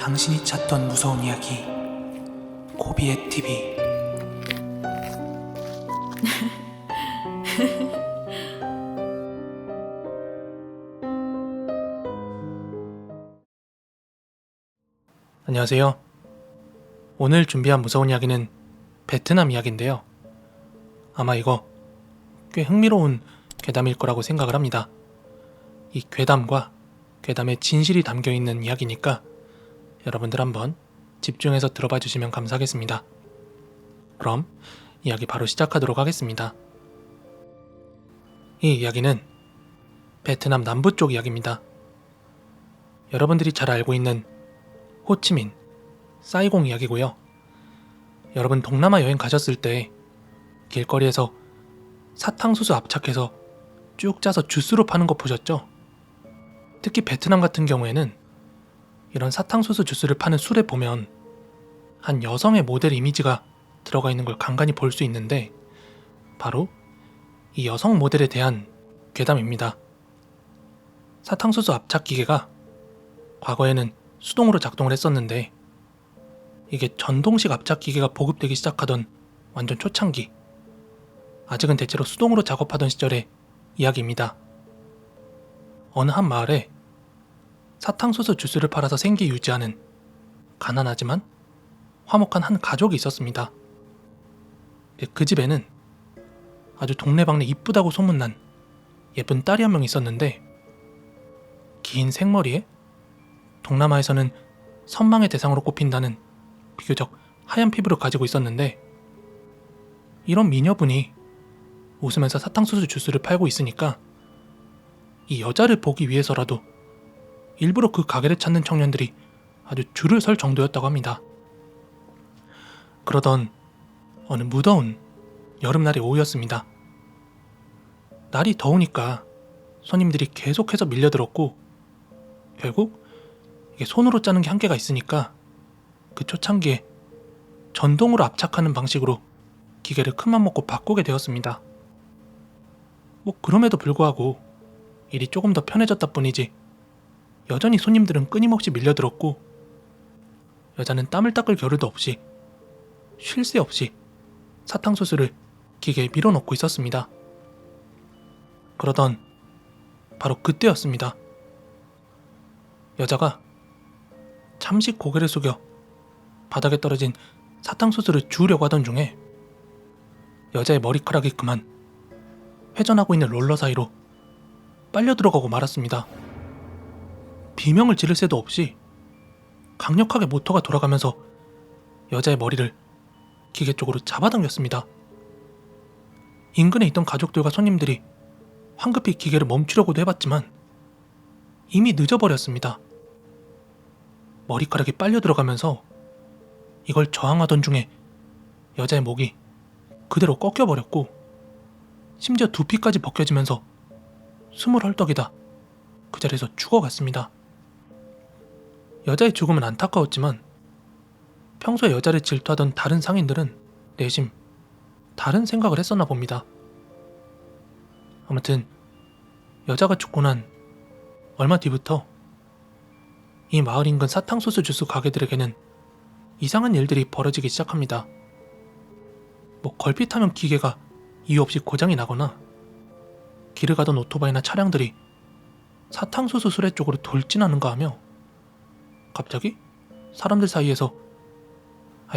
당신이 찾던 무서운 이야기 고비의 TV. 안녕하세요. 오늘 준비한 무서운 이야기는 베트남 이야기인데요. 아마 이거 꽤 흥미로운 괴담일 거라고 생각을 합니다. 이 괴담과 괴담의 진실이 담겨있는 이야기니까 여러분들 한번 집중해서 들어봐 주시면 감사하겠습니다. 그럼 이야기 바로 시작하도록 하겠습니다. 이 이야기는 베트남 남부 쪽 이야기입니다. 여러분들이 잘 알고 있는 호치민, 사이공 이야기고요. 여러분 동남아 여행 가셨을 때 길거리에서 사탕수수 압착해서 쭉 짜서 주스로 파는 거 보셨죠? 특히 베트남 같은 경우에는 이런 사탕수수 주스를 파는 술에 보면 한 여성의 모델 이미지가 들어가 있는 걸 간간히 볼 수 있는데 바로 이 여성 모델에 대한 괴담입니다. 사탕수수 압착 기계가 과거에는 수동으로 작동을 했었는데 이게 전동식 압착 기계가 보급되기 시작하던 완전 초창기, 아직은 대체로 수동으로 작업하던 시절의 이야기입니다. 어느 한 마을에 사탕수수 주스를 팔아서 생계 유지하는 가난하지만 화목한 한 가족이 있었습니다. 그 집에는 아주 동네방네 이쁘다고 소문난 예쁜 딸이 한 명 있었는데 긴 생머리에 동남아에서는 선망의 대상으로 꼽힌다는 비교적 하얀 피부를 가지고 있었는데 이런 미녀분이 웃으면서 사탕수수 주스를 팔고 있으니까 이 여자를 보기 위해서라도 일부러 그 가게를 찾는 청년들이 아주 줄을 설 정도였다고 합니다. 그러던 어느 무더운 여름날의 오후였습니다. 날이 더우니까 손님들이 계속해서 밀려들었고 결국 이게 손으로 짜는 게 한계가 있으니까 그 초창기에 전동으로 압착하는 방식으로 기계를 큰맘 먹고 바꾸게 되었습니다. 그럼에도 불구하고 일이 조금 더 편해졌다 뿐이지 여전히 손님들은 끊임없이 밀려들었고 여자는 땀을 닦을 겨를도 없이 쉴 새 없이 사탕수수를 기계에 밀어넣고 있었습니다. 그러던 바로 그때였습니다. 여자가 잠시 고개를 숙여 바닥에 떨어진 사탕수수를 주우려고 하던 중에 여자의 머리카락이 그만 회전하고 있는 롤러 사이로 빨려 들어가고 말았습니다. 비명을 지를 새도 없이 강력하게 모터가 돌아가면서 여자의 머리를 기계 쪽으로 잡아당겼습니다. 인근에 있던 가족들과 손님들이 황급히 기계를 멈추려고도 해봤지만 이미 늦어버렸습니다. 머리카락이 빨려 들어가면서 이걸 저항하던 중에 여자의 목이 그대로 꺾여버렸고 심지어 두피까지 벗겨지면서 숨을 헐떡이다 그 자리에서 죽어갔습니다. 여자의 죽음은 안타까웠지만 평소에 여자를 질투하던 다른 상인들은 내심 다른 생각을 했었나 봅니다. 아무튼 여자가 죽고 난 얼마 뒤부터 이 마을 인근 사탕수수 주스 가게들에게는 이상한 일들이 벌어지기 시작합니다. 걸핏하면 기계가 이유 없이 고장이 나거나 길을 가던 오토바이나 차량들이 사탕수수 수레 쪽으로 돌진하는가 하며 갑자기 사람들 사이에서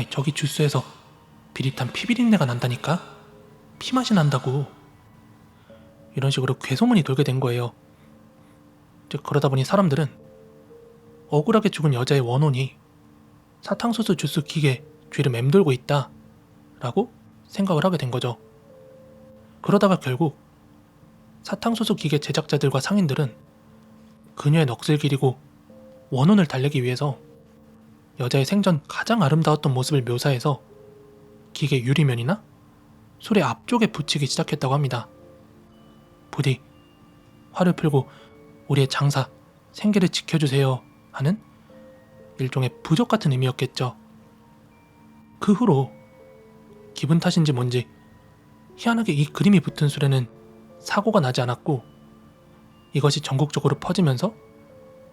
저기 주스에서 비릿한 피비린내가 난다니까? 피맛이 난다고. 이런 식으로 괴소문이 돌게 된 거예요. 그러다 보니 사람들은 억울하게 죽은 여자의 원혼이 사탕수수 주스 기계 뒤를 맴돌고 있다 라고 생각을 하게 된 거죠. 그러다가 결국 사탕수수 기계 제작자들과 상인들은 그녀의 넋을 기리고 원혼을 달래기 위해서 여자의 생전 가장 아름다웠던 모습을 묘사해서 기계 유리면이나 술의 앞쪽에 붙이기 시작했다고 합니다. 부디 화를 풀고 우리의 장사, 생계를 지켜주세요 하는 일종의 부적 같은 의미였겠죠. 그 후로 기분 탓인지 뭔지 희한하게 이 그림이 붙은 술에는 사고가 나지 않았고 이것이 전국적으로 퍼지면서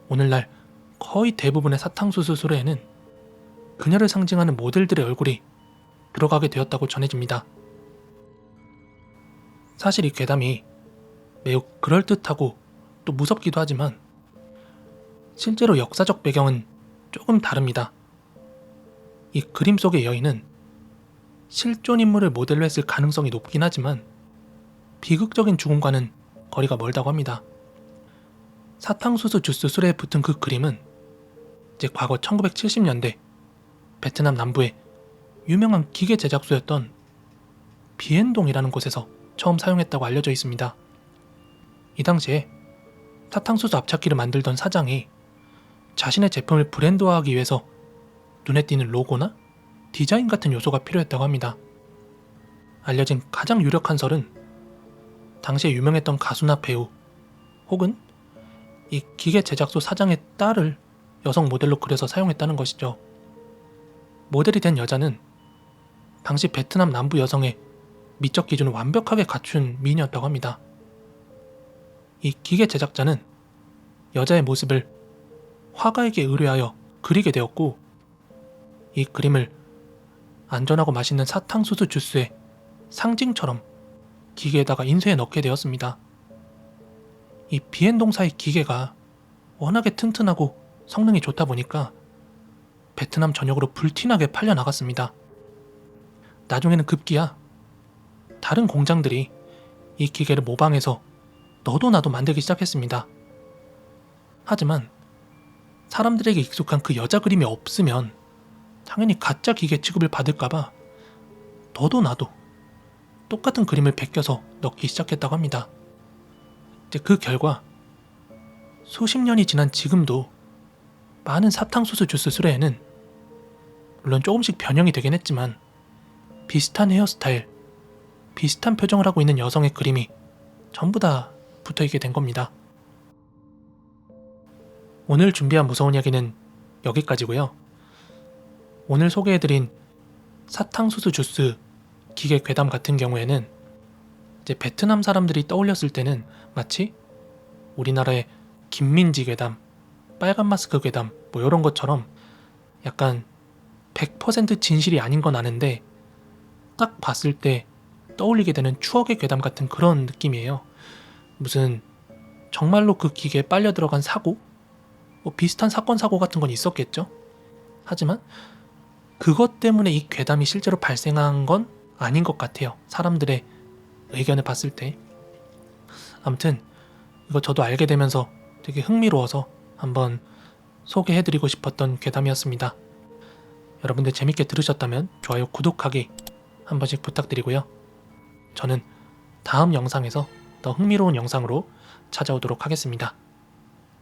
오늘날 거의 대부분의 사탕수수 수레에는 그녀를 상징하는 모델들의 얼굴이 들어가게 되었다고 전해집니다. 사실 이 괴담이 매우 그럴듯하고 또 무섭기도 하지만 실제로 역사적 배경은 조금 다릅니다. 이 그림 속의 여인은 실존 인물을 모델로 했을 가능성이 높긴 하지만 비극적인 죽음과는 거리가 멀다고 합니다. 사탕수수 주스 수레에 붙은 그 그림은 이제 과거 1970년대 베트남 남부의 유명한 기계 제작소였던 비엔동이라는 곳에서 처음 사용했다고 알려져 있습니다. 이 당시에 사탕수수 앞찾기를 만들던 사장이 자신의 제품을 브랜드화하기 위해서 눈에 띄는 로고나 디자인 같은 요소가 필요했다고 합니다. 알려진 가장 유력한 설은 당시에 유명했던 가수나 배우 혹은 이 기계 제작소 사장의 딸을 여성 모델로 그려서 사용했다는 것이죠. 모델이 된 여자는 당시 베트남 남부 여성의 미적 기준을 완벽하게 갖춘 미인이었다고 합니다. 이 기계 제작자는 여자의 모습을 화가에게 의뢰하여 그리게 되었고 이 그림을 안전하고 맛있는 사탕수수 주스의 상징처럼 기계에다가 인쇄해 넣게 되었습니다. 이 비엔동사의 기계가 워낙에 튼튼하고 성능이 좋다 보니까 베트남 전역으로 불티나게 팔려나갔습니다. 나중에는 급기야 다른 공장들이 이 기계를 모방해서 너도 나도 만들기 시작했습니다. 하지만 사람들에게 익숙한 그 여자 그림이 없으면 당연히 가짜 기계 취급을 받을까봐 너도 나도 똑같은 그림을 베껴서 넣기 시작했다고 합니다. 이제 그 결과 수십 년이 지난 지금도 많은 사탕수수 주스 수레에는 물론 조금씩 변형이 되긴 했지만 비슷한 헤어스타일, 비슷한 표정을 하고 있는 여성의 그림이 전부 다 붙어있게 된 겁니다. 오늘 준비한 무서운 이야기는 여기까지고요. 오늘 소개해드린 사탕수수 주스 기계 괴담 같은 경우에는 이제 베트남 사람들이 떠올렸을 때는 마치 우리나라의 김민지 괴담, 빨간 마스크 괴담 뭐 이런 것처럼 약간 100% 진실이 아닌 건 아는데 딱 봤을 때 떠올리게 되는 추억의 괴담 같은 그런 느낌이에요. 무슨 정말로 그 기계에 빨려 들어간 사고? 뭐 비슷한 사건 사고 같은 건 있었겠죠? 하지만 그것 때문에 이 괴담이 실제로 발생한 건 아닌 것 같아요. 사람들의 의견을 봤을 때. 아무튼 이거 저도 알게 되면서 되게 흥미로워서 한번 소개해드리고 싶었던 괴담이었습니다. 여러분들 재밌게 들으셨다면 좋아요, 구독하기 한 번씩 부탁드리고요. 저는 다음 영상에서 더 흥미로운 영상으로 찾아오도록 하겠습니다.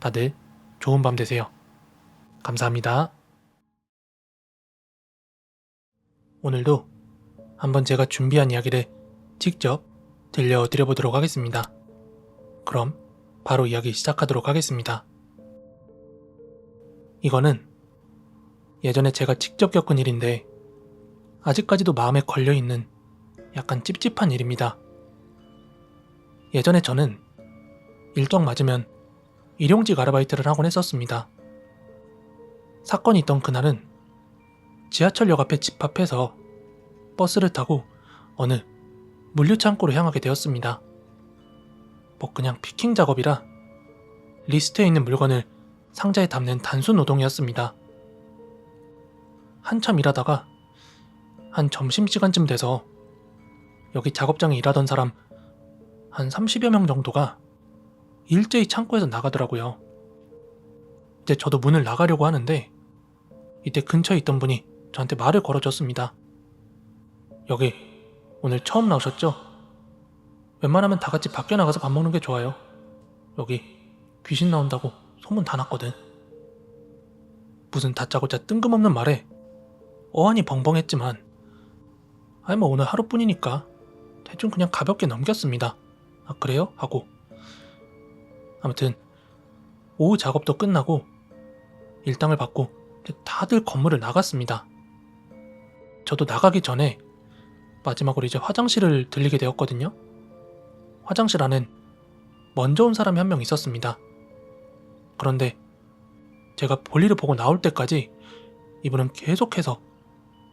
다들 좋은 밤 되세요. 감사합니다. 오늘도 한번 제가 준비한 이야기를 직접 들려드려보도록 하겠습니다. 그럼 바로 이야기 시작하도록 하겠습니다. 이거는 예전에 제가 직접 겪은 일인데 아직까지도 마음에 걸려있는 약간 찝찝한 일입니다. 예전에 저는 일정 맞으면 일용직 아르바이트를 하곤 했었습니다. 사건이 있던 그날은 지하철역 앞에 집합해서 버스를 타고 어느 물류창고로 향하게 되었습니다. 뭐 그냥 피킹 작업이라 리스트에 있는 물건을 상자에 담는 단순 노동이었습니다. 한참 일하다가 한 점심시간쯤 돼서 여기 작업장에 일하던 사람 한 30여 명 정도가 일제히 창고에서 나가더라고요. 이제 저도 문을 나가려고 하는데 이때 근처에 있던 분이 저한테 말을 걸어줬습니다. 여기 오늘 처음 나오셨죠? 웬만하면 다 같이 밖에 나가서 밥 먹는 게 좋아요. 여기 귀신 나온다고 소문 다 났거든. 무슨 다짜고짜 뜬금없는 말에 어안이 벙벙했지만 아니 뭐 오늘 하루뿐이니까 대충 그냥 가볍게 넘겼습니다. 아 그래요? 하고 아무튼 오후 작업도 끝나고 일당을 받고 다들 건물을 나갔습니다. 저도 나가기 전에 마지막으로 이제 화장실을 들리게 되었거든요. 화장실 안엔 먼저 온 사람이 한 명 있었습니다. 그런데 제가 볼일을 보고 나올 때까지 이분은 계속해서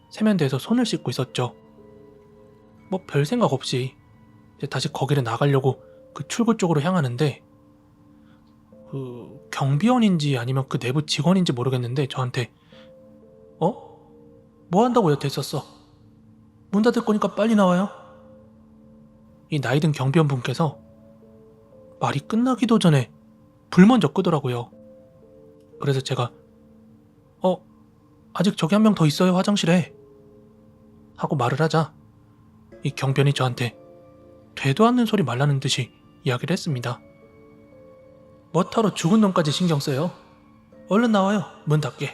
세면대에서 손을 씻고 있었죠. 뭐 별 생각 없이 이제 다시 거기를 나가려고 그 출구 쪽으로 향하는데, 그 경비원인지 아니면 그 내부 직원인지 모르겠는데 저한테 뭐 한다고 여태 있었어? 문 닫을 거니까 빨리 나와요. 이 나이든 경비원 분께서 말이 끝나기도 전에 불 먼저 끄더라고요. 그래서 제가 아직 저기 한 명 더 있어요, 화장실에 하고 말을 하자 이 경비원이 저한테 되도 않는 소리 말라는 듯이 이야기를 했습니다. 뭐하러 죽은 놈까지 신경 써요? 얼른 나와요, 문 닫게.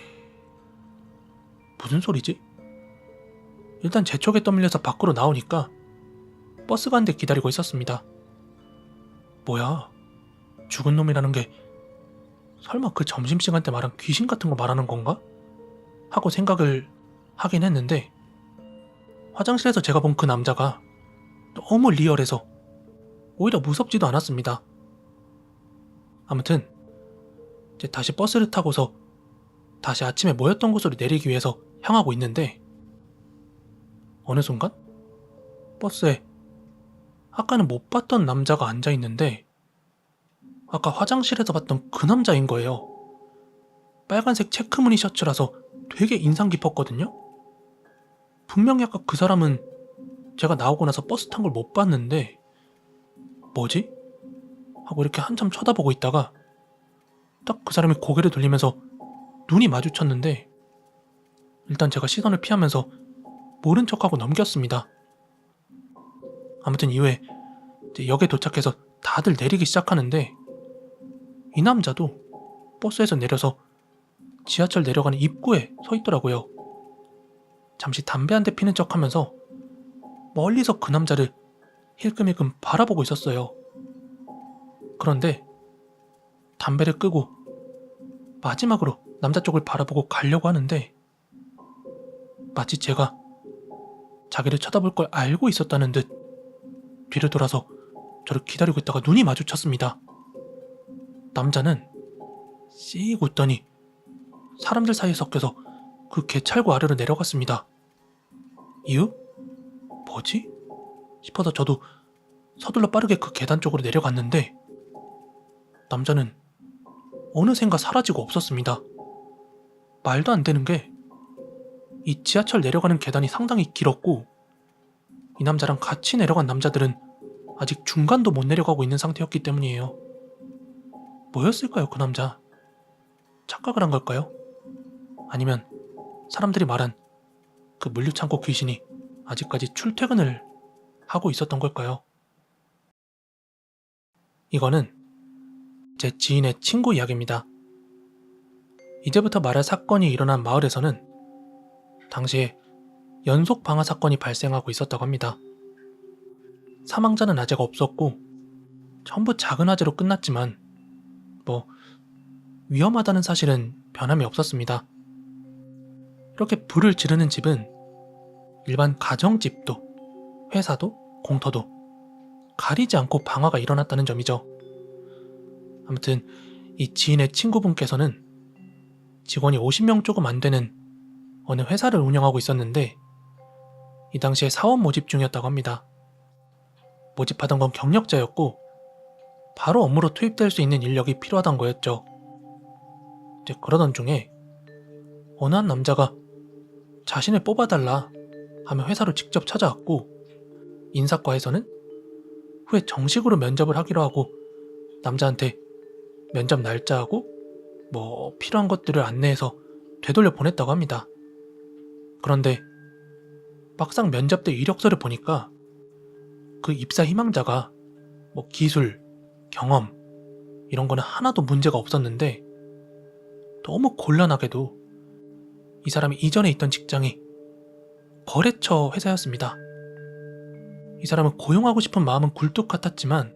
무슨 소리지? 일단 제 쪽에 떠밀려서 밖으로 나오니까 버스가 한 대 기다리고 있었습니다. 뭐야, 죽은 놈이라는 게 설마 그 점심시간 때 말한 귀신 같은 거 말하는 건가? 하고 생각을 하긴 했는데, 화장실에서 제가 본 그 남자가 너무 리얼해서 오히려 무섭지도 않았습니다. 아무튼 이제 다시 버스를 타고서 다시 아침에 모였던 곳으로 내리기 위해서 향하고 있는데, 어느 순간 버스에 아까는 못 봤던 남자가 앉아있는데 아까 화장실에서 봤던 그 남자인 거예요. 빨간색 체크무늬 셔츠라서 되게 인상 깊었거든요. 분명히 아까 그 사람은 제가 나오고 나서 버스 탄 걸 못 봤는데 뭐지? 하고 이렇게 한참 쳐다보고 있다가 딱 그 사람이 고개를 돌리면서 눈이 마주쳤는데, 일단 제가 시선을 피하면서 모른 척하고 넘겼습니다. 아무튼 이후에 이제 역에 도착해서 다들 내리기 시작하는데, 이 남자도 버스에서 내려서 지하철 내려가는 입구에 서 있더라고요. 잠시 담배 한 대 피는 척하면서 멀리서 그 남자를 힐끔힐끔 바라보고 있었어요. 그런데 담배를 끄고 마지막으로 남자 쪽을 바라보고 가려고 하는데, 마치 제가 자기를 쳐다볼 걸 알고 있었다는 듯 뒤를 돌아서 저를 기다리고 있다가 눈이 마주쳤습니다. 남자는 씩 웃더니 사람들 사이에 섞여서 그 개찰구 아래로 내려갔습니다. 이유? 뭐지? 싶어서 저도 서둘러 빠르게 그 계단 쪽으로 내려갔는데, 남자는 어느샌가 사라지고 없었습니다. 말도 안 되는 게, 이 지하철 내려가는 계단이 상당히 길었고 이 남자랑 같이 내려간 남자들은 아직 중간도 못 내려가고 있는 상태였기 때문이에요. 뭐였을까요, 그 남자? 착각을 한 걸까요? 아니면 사람들이 말한 그 물류창고 귀신이 아직까지 출퇴근을 하고 있었던 걸까요? 이거는 제 지인의 친구 이야기입니다. 이제부터 말할 사건이 일어난 마을에서는 당시에 연속 방화 사건이 발생하고 있었다고 합니다. 사망자는 아직 없었고 전부 작은 화재로 끝났지만 뭐 위험하다는 사실은 변함이 없었습니다. 이렇게 불을 지르는 집은 일반 가정집도 회사도 공터도 가리지 않고 방화가 일어났다는 점이죠. 아무튼 이 지인의 친구분께서는 직원이 50명 조금 안 되는 어느 회사를 운영하고 있었는데 이 당시에 사원 모집 중이었다고 합니다. 모집하던 건 경력자였고 바로 업무로 투입될 수 있는 인력이 필요하단 거였죠. 이제 그러던 중에 어느 한 남자가 자신을 뽑아달라 하며 회사로 직접 찾아왔고, 인사과에서는 후에 정식으로 면접을 하기로 하고 남자한테 면접 날짜하고 뭐 필요한 것들을 안내해서 되돌려 보냈다고 합니다. 그런데 막상 면접 때 이력서를 보니까 그 입사 희망자가 뭐 기술, 경험 이런 거는 하나도 문제가 없었는데, 너무 곤란하게도 이 사람이 이전에 있던 직장이 거래처 회사였습니다. 이 사람은 고용하고 싶은 마음은 굴뚝 같았지만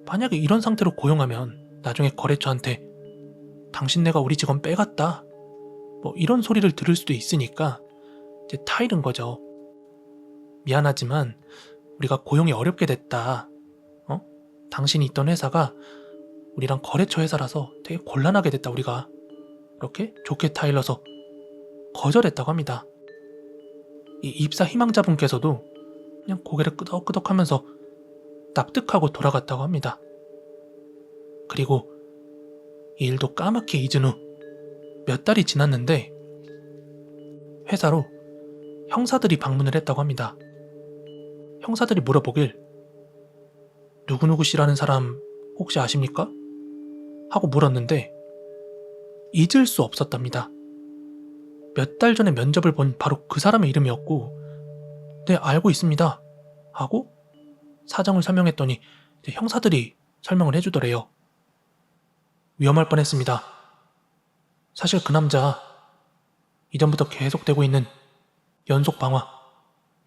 만약에 이런 상태로 고용하면 나중에 거래처한테 당신네가 우리 직원 빼갔다 뭐 이런 소리를 들을 수도 있으니까 이제 타이른 거죠. 미안하지만 우리가 고용이 어렵게 됐다. 당신이 있던 회사가 우리랑 거래처 회사라서 되게 곤란하게 됐다 우리가. 이렇게 좋게 타일러서 거절했다고 합니다. 이 입사 희망자분께서도 그냥 고개를 끄덕끄덕하면서 납득하고 돌아갔다고 합니다. 그리고 이 일도 까맣게 잊은 후 몇 달이 지났는데 회사로 형사들이 방문을 했다고 합니다. 형사들이 물어보길 누구누구 씨라는 사람 혹시 아십니까? 하고 물었는데 잊을 수 없었답니다. 몇 달 전에 면접을 본 바로 그 사람의 이름이었고 네, 알고 있습니다. 하고 사정을 설명했더니 형사들이 설명을 해주더래요. 위험할 뻔했습니다. 사실 그 남자 이전부터 계속되고 있는 연속 방화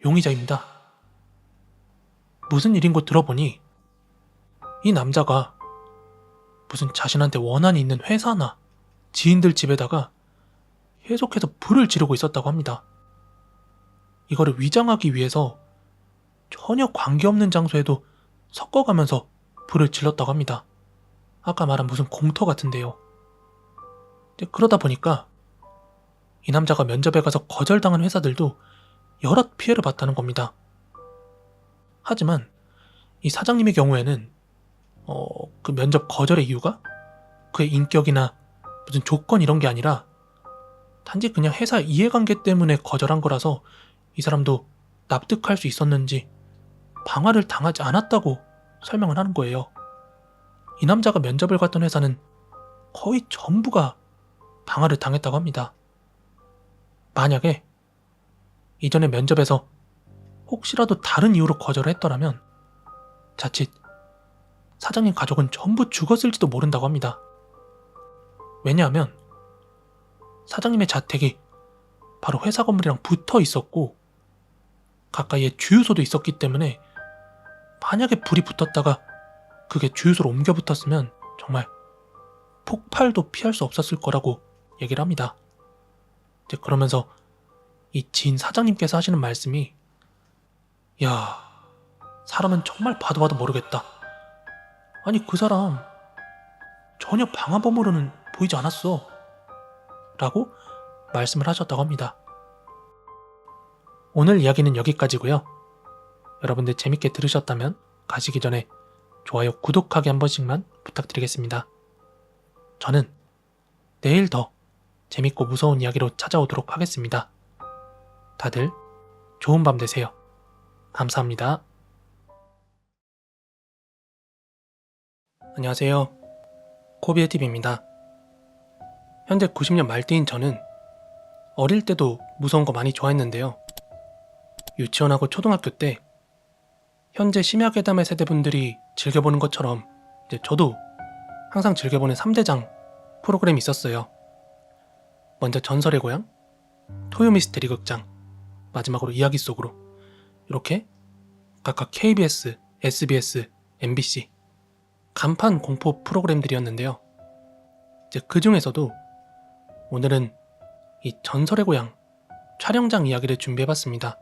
용의자입니다. 무슨 일인고 들어보니 이 남자가 무슨 자신한테 원한이 있는 회사나 지인들 집에다가 계속해서 불을 지르고 있었다고 합니다. 이거를 위장하기 위해서 전혀 관계없는 장소에도 섞어가면서 불을 질렀다고 합니다. 아까 말한 무슨 공터 같은데요. 그러다 보니까 이 남자가 면접에 가서 거절당한 회사들도 여러 피해를 봤다는 겁니다. 하지만 이 사장님의 경우에는 그 면접 거절의 이유가 그의 인격이나 무슨 조건 이런 게 아니라 단지 그냥 회사 이해관계 때문에 거절한 거라서 이 사람도 납득할 수 있었는지 방화를 당하지 않았다고 설명을 하는 거예요. 이 남자가 면접을 갔던 회사는 거의 전부가 방화를 당했다고 합니다. 만약에 이전에 면접에서 혹시라도 다른 이유로 거절을 했더라면 자칫 사장님 가족은 전부 죽었을지도 모른다고 합니다. 왜냐하면 사장님의 자택이 바로 회사 건물이랑 붙어 있었고 가까이에 주유소도 있었기 때문에 만약에 불이 붙었다가 그게 주유소로 옮겨 붙었으면 정말 폭발도 피할 수 없었을 거라고 얘기를 합니다. 이제 그러면서 이 지인 사장님께서 하시는 말씀이 야, 사람은 정말 봐도 봐도 모르겠다. 아니 그 사람 전혀 방화범으로는 보이지 않았어. 라고 말씀을 하셨다고 합니다. 오늘 이야기는 여기까지고요. 여러분들 재밌게 들으셨다면 가시기 전에 좋아요, 구독하기 한 번씩만 부탁드리겠습니다. 저는 내일 더 재밌고 무서운 이야기로 찾아오도록 하겠습니다. 다들 좋은 밤 되세요. 감사합니다. 안녕하세요. 코비의TV입니다. 현재 90년 말띠인 저는 어릴 때도 무서운 거 많이 좋아했는데요. 유치원하고 초등학교 때 현재 심야괴담의 세대분들이 즐겨보는 것처럼 이제 저도 항상 즐겨보는 3대장 프로그램이 있었어요. 먼저 전설의 고향, 토요미스테리 극장, 마지막으로 이야기 속으로 이렇게 각각 KBS, SBS, MBC 간판 공포 프로그램들이었는데요. 이제 그 중에서도 오늘은 이 전설의 고향 촬영장 이야기를 준비해봤습니다.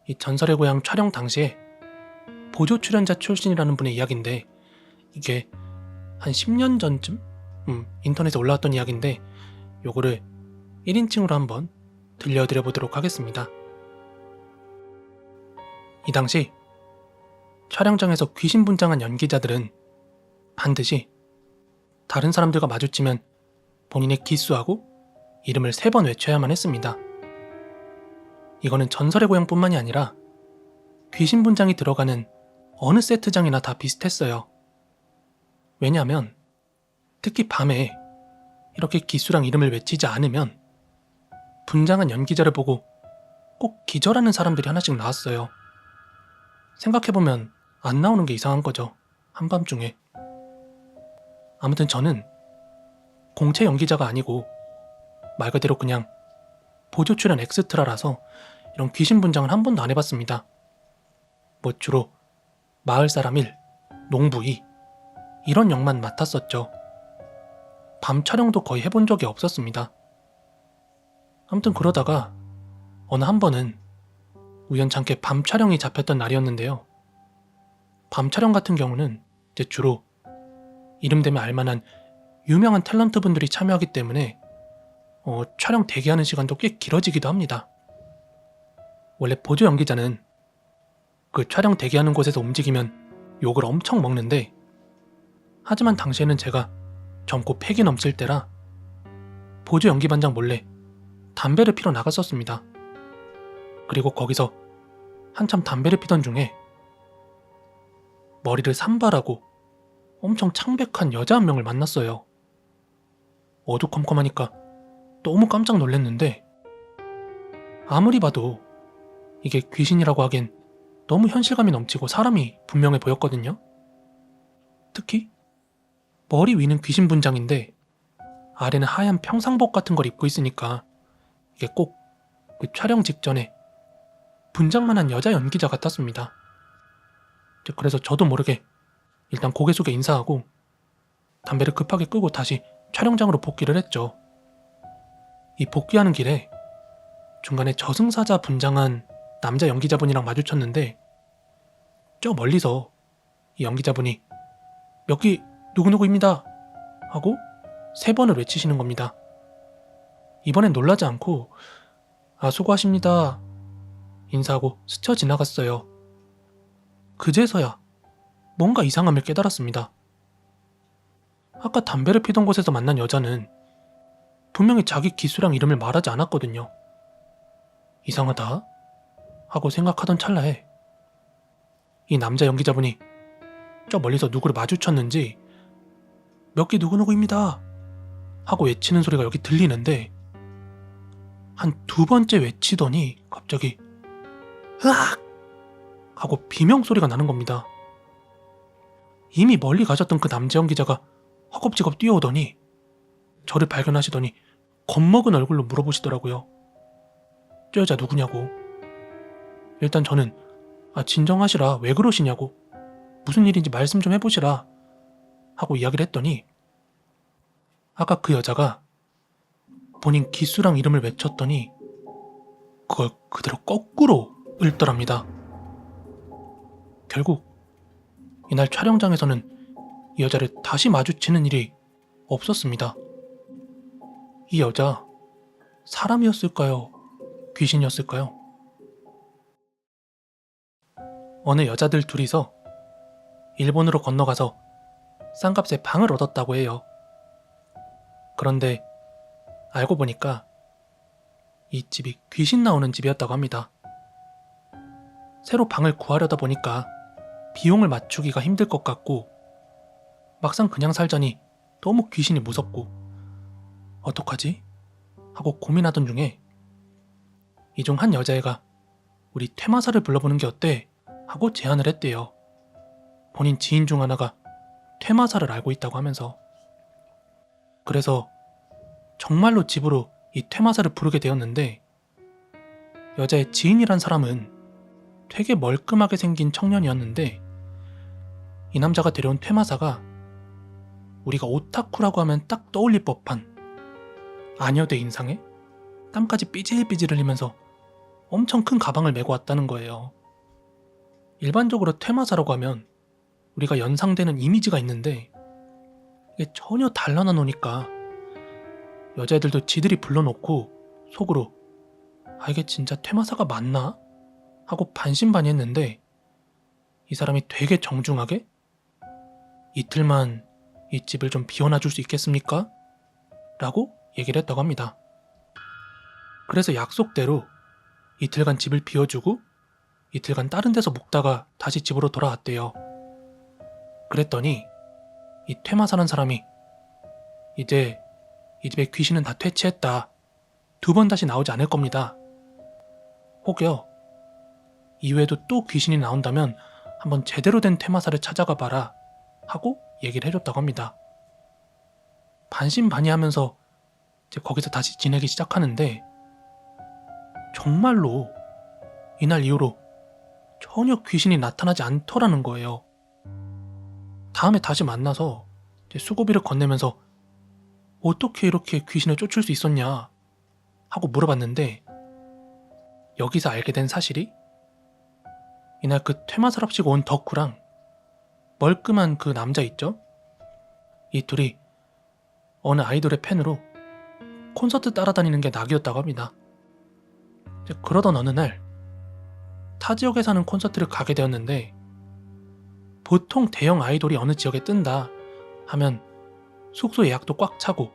이 전설의 고향 촬영 당시에 보조 출연자 출신이라는 분의 이야기인데 이게 한 10년 전쯤 인터넷에 올라왔던 이야기인데 요거를 1인칭으로 한번 들려드려 보도록 하겠습니다. 이 당시 촬영장에서 귀신분장한 연기자들은 반드시 다른 사람들과 마주치면 본인의 기수하고 이름을 3번 외쳐야만 했습니다. 이거는 전설의 고향뿐만이 아니라 귀신분장이 들어가는 어느 세트장이나 다 비슷했어요. 왜냐하면 특히 밤에 이렇게 기수랑 이름을 외치지 않으면 분장한 연기자를 보고 꼭 기절하는 사람들이 하나씩 나왔어요. 생각해보면 안 나오는 게 이상한 거죠. 한밤중에. 아무튼 저는 공채 연기자가 아니고 말 그대로 그냥 보조 출연 엑스트라라서 이런 귀신 분장을 한 번도 안 해봤습니다. 뭐 주로 마을 사람 1, 농부 2 이런 역만 맡았었죠. 밤 촬영도 거의 해본 적이 없었습니다. 아무튼 그러다가 어느 한 번은 우연찮게 밤 촬영이 잡혔던 날이었는데요. 밤 촬영 같은 경우는 이제 주로 이름 되면 알만한 유명한 탤런트 분들이 참여하기 때문에 촬영 대기하는 시간도 꽤 길어지기도 합니다. 원래 보조 연기자는 그 촬영 대기하는 곳에서 움직이면 욕을 엄청 먹는데, 하지만 당시에는 제가 젊고 패기 넘칠 때라 보조 연기반장 몰래 담배를 피러 나갔었습니다. 그리고 거기서 한참 담배를 피던 중에 머리를 산발하고 엄청 창백한 여자 한 명을 만났어요. 어두컴컴하니까 너무 깜짝 놀랐는데, 아무리 봐도 이게 귀신이라고 하기엔 너무 현실감이 넘치고 사람이 분명해 보였거든요. 특히 머리 위는 귀신 분장인데 아래는 하얀 평상복 같은 걸 입고 있으니까 이게 꼭 그 촬영 직전에 분장만 한 여자 연기자 같았습니다. 그래서 저도 모르게 일단 고개 숙여 인사하고 담배를 급하게 끄고 다시 촬영장으로 복귀를 했죠. 이 복귀하는 길에 중간에 저승사자 분장한 남자 연기자분이랑 마주쳤는데, 저 멀리서 이 연기자분이 여기 누구누구입니다 하고 3번을 외치시는 겁니다. 이번엔 놀라지 않고 수고하십니다 인사하고 스쳐 지나갔어요. 그제서야 뭔가 이상함을 깨달았습니다. 아까 담배를 피던 곳에서 만난 여자는 분명히 자기 기수랑 이름을 말하지 않았거든요. 이상하다 하고 생각하던 찰나에 이 남자 연기자분이 저 멀리서 누구를 마주쳤는지 몇 기 누구누구입니다 하고 외치는 소리가 여기 들리는데, 한 2번째 외치더니 갑자기 으악 하고 비명소리가 나는 겁니다. 이미 멀리 가셨던 그 남자 연기자가 허겁지겁 뛰어오더니 저를 발견하시더니 겁먹은 얼굴로 물어보시더라고요. 저 여자 누구냐고. 일단 저는 진정하시라, 왜 그러시냐고, 무슨 일인지 말씀 좀 해보시라 하고 이야기를 했더니, 아까 그 여자가 본인 기수랑 이름을 외쳤더니 그걸 그대로 거꾸로 읽더랍니다. 결국 이날 촬영장에서는 이 여자를 다시 마주치는 일이 없었습니다. 이 여자 사람이었을까요? 귀신이었을까요? 어느 여자들 둘이서 일본으로 건너가서 싼값에 방을 얻었다고 해요. 그런데 알고 보니까 이 집이 귀신 나오는 집이었다고 합니다. 새로 방을 구하려다 보니까 비용을 맞추기가 힘들 것 같고, 막상 그냥 살자니 너무 귀신이 무섭고 어떡하지? 하고 고민하던 중에 이 중 한 여자애가 우리 퇴마사를 불러보는 게 어때? 하고 제안을 했대요. 본인 지인 중 하나가 퇴마사를 알고 있다고 하면서. 그래서 정말로 집으로 이 퇴마사를 부르게 되었는데, 여자의 지인이란 사람은 되게 멀끔하게 생긴 청년이었는데, 이 남자가 데려온 퇴마사가 우리가 오타쿠라고 하면 딱 떠올릴 법한 아녀대 인상에 땀까지 삐질삐질 흘리면서 엄청 큰 가방을 메고 왔다는 거예요. 일반적으로 퇴마사라고 하면 우리가 연상되는 이미지가 있는데, 이게 전혀 달라나 노니까 여자애들도 지들이 불러놓고 속으로 이게 진짜 퇴마사가 맞나? 하고 반신반의했는데, 이 사람이 되게 정중하게 이틀만 이 집을 좀 비워놔줄 수 있겠습니까? 라고 얘기를 했다고 합니다. 그래서 약속대로 이틀간 집을 비워주고 이틀간 다른 데서 묵다가 다시 집으로 돌아왔대요. 그랬더니 이 퇴마사라는 사람이 이제 이 집의 귀신은 다 퇴치했다. 2번 다시 나오지 않을 겁니다. 혹여 이후에도 또 귀신이 나온다면 한번 제대로 된 퇴마사를 찾아가 봐라 하고 얘기를 해줬다고 합니다. 반신반의하면서 이제 거기서 다시 지내기 시작하는데, 정말로 이날 이후로 전혀 귀신이 나타나지 않더라는 거예요. 다음에 다시 만나서 이제 수고비를 건네면서 어떻게 이렇게 귀신을 쫓을 수 있었냐 하고 물어봤는데, 여기서 알게 된 사실이 이날 그 퇴마사랍시고 온 덕후랑 멀끔한 그 남자 있죠? 이 둘이 어느 아이돌의 팬으로 콘서트 따라다니는 게 낙이었다고 합니다. 그러던 어느 날 타 지역에 사는 콘서트를 가게 되었는데, 보통 대형 아이돌이 어느 지역에 뜬다 하면 숙소 예약도 꽉 차고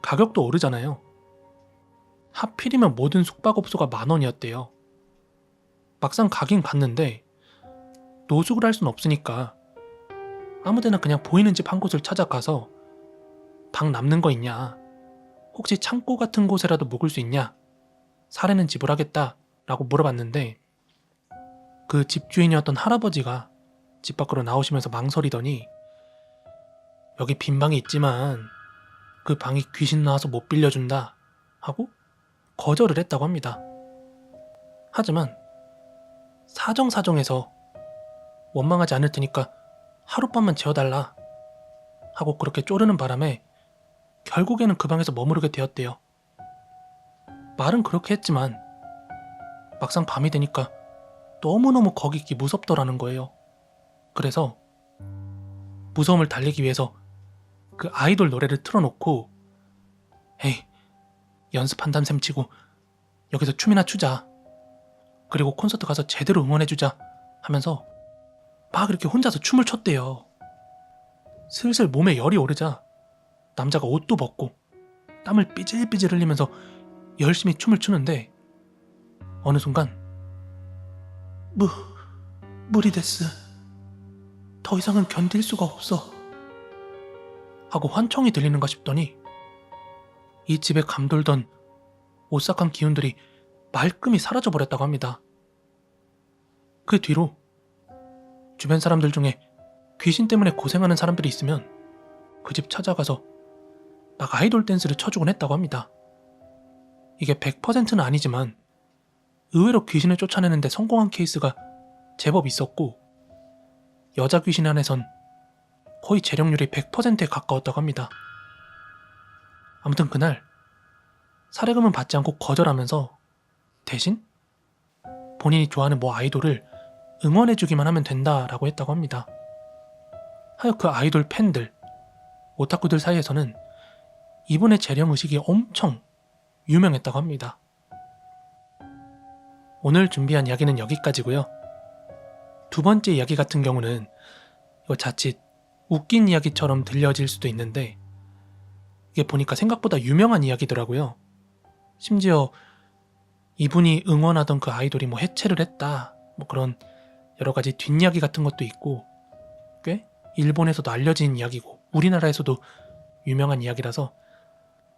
가격도 오르잖아요. 하필이면 모든 숙박업소가 10,000원이었대요. 막상 가긴 갔는데 노숙을 할 순 없으니까 아무데나 그냥 보이는 집 한 곳을 찾아가서 방 남는 거 있냐, 혹시 창고 같은 곳에라도 묵을 수 있냐, 사례는 지불하겠다 라고 물어봤는데, 그 집주인이었던 할아버지가 집 밖으로 나오시면서 망설이더니 여기 빈 방이 있지만 그 방이 귀신 나와서 못 빌려준다 하고 거절을 했다고 합니다. 하지만 사정사정해서 원망하지 않을 테니까 하룻밤만 재워달라 하고 그렇게 쪼르는 바람에 결국에는 그 방에서 머무르게 되었대요. 말은 그렇게 했지만 막상 밤이 되니까 너무너무 거기 있기 무섭더라는 거예요. 그래서 무서움을 달래기 위해서 그 아이돌 노래를 틀어놓고 에이, 연습한다는 셈 치고 여기서 춤이나 추자, 그리고 콘서트 가서 제대로 응원해주자 하면서 막 이렇게 혼자서 춤을 췄대요. 슬슬 몸에 열이 오르자 남자가 옷도 벗고 땀을 삐질삐질 흘리면서 열심히 춤을 추는데, 어느 순간 무리데스, 더 이상은 견딜 수가 없어 하고 환청이 들리는가 싶더니 이 집에 감돌던 오싹한 기운들이 말끔히 사라져버렸다고 합니다. 그 뒤로 주변 사람들 중에 귀신 때문에 고생하는 사람들이 있으면 그 집 찾아가서 막 아이돌 댄스를 쳐주곤 했다고 합니다. 이게 100%는 아니지만 의외로 귀신을 쫓아내는데 성공한 케이스가 제법 있었고, 여자 귀신에 한해선 거의 재력률이 100%에 가까웠다고 합니다. 아무튼 그날 사례금은 받지 않고 거절하면서 대신 본인이 좋아하는 뭐 아이돌을 응원해주기만 하면 된다라고 했다고 합니다. 하여 그 아이돌 팬들, 오타쿠들 사이에서는 이분의 재령의식이 엄청 유명했다고 합니다. 오늘 준비한 이야기는 여기까지고요. 두 번째 이야기 같은 경우는 이거 자칫 웃긴 이야기처럼 들려질 수도 있는데, 이게 보니까 생각보다 유명한 이야기더라고요. 심지어 이분이 응원하던 그 아이돌이 뭐 해체를 했다, 뭐 그런 여러가지 뒷이야기 같은 것도 있고, 꽤 일본에서도 알려진 이야기고 우리나라에서도 유명한 이야기라서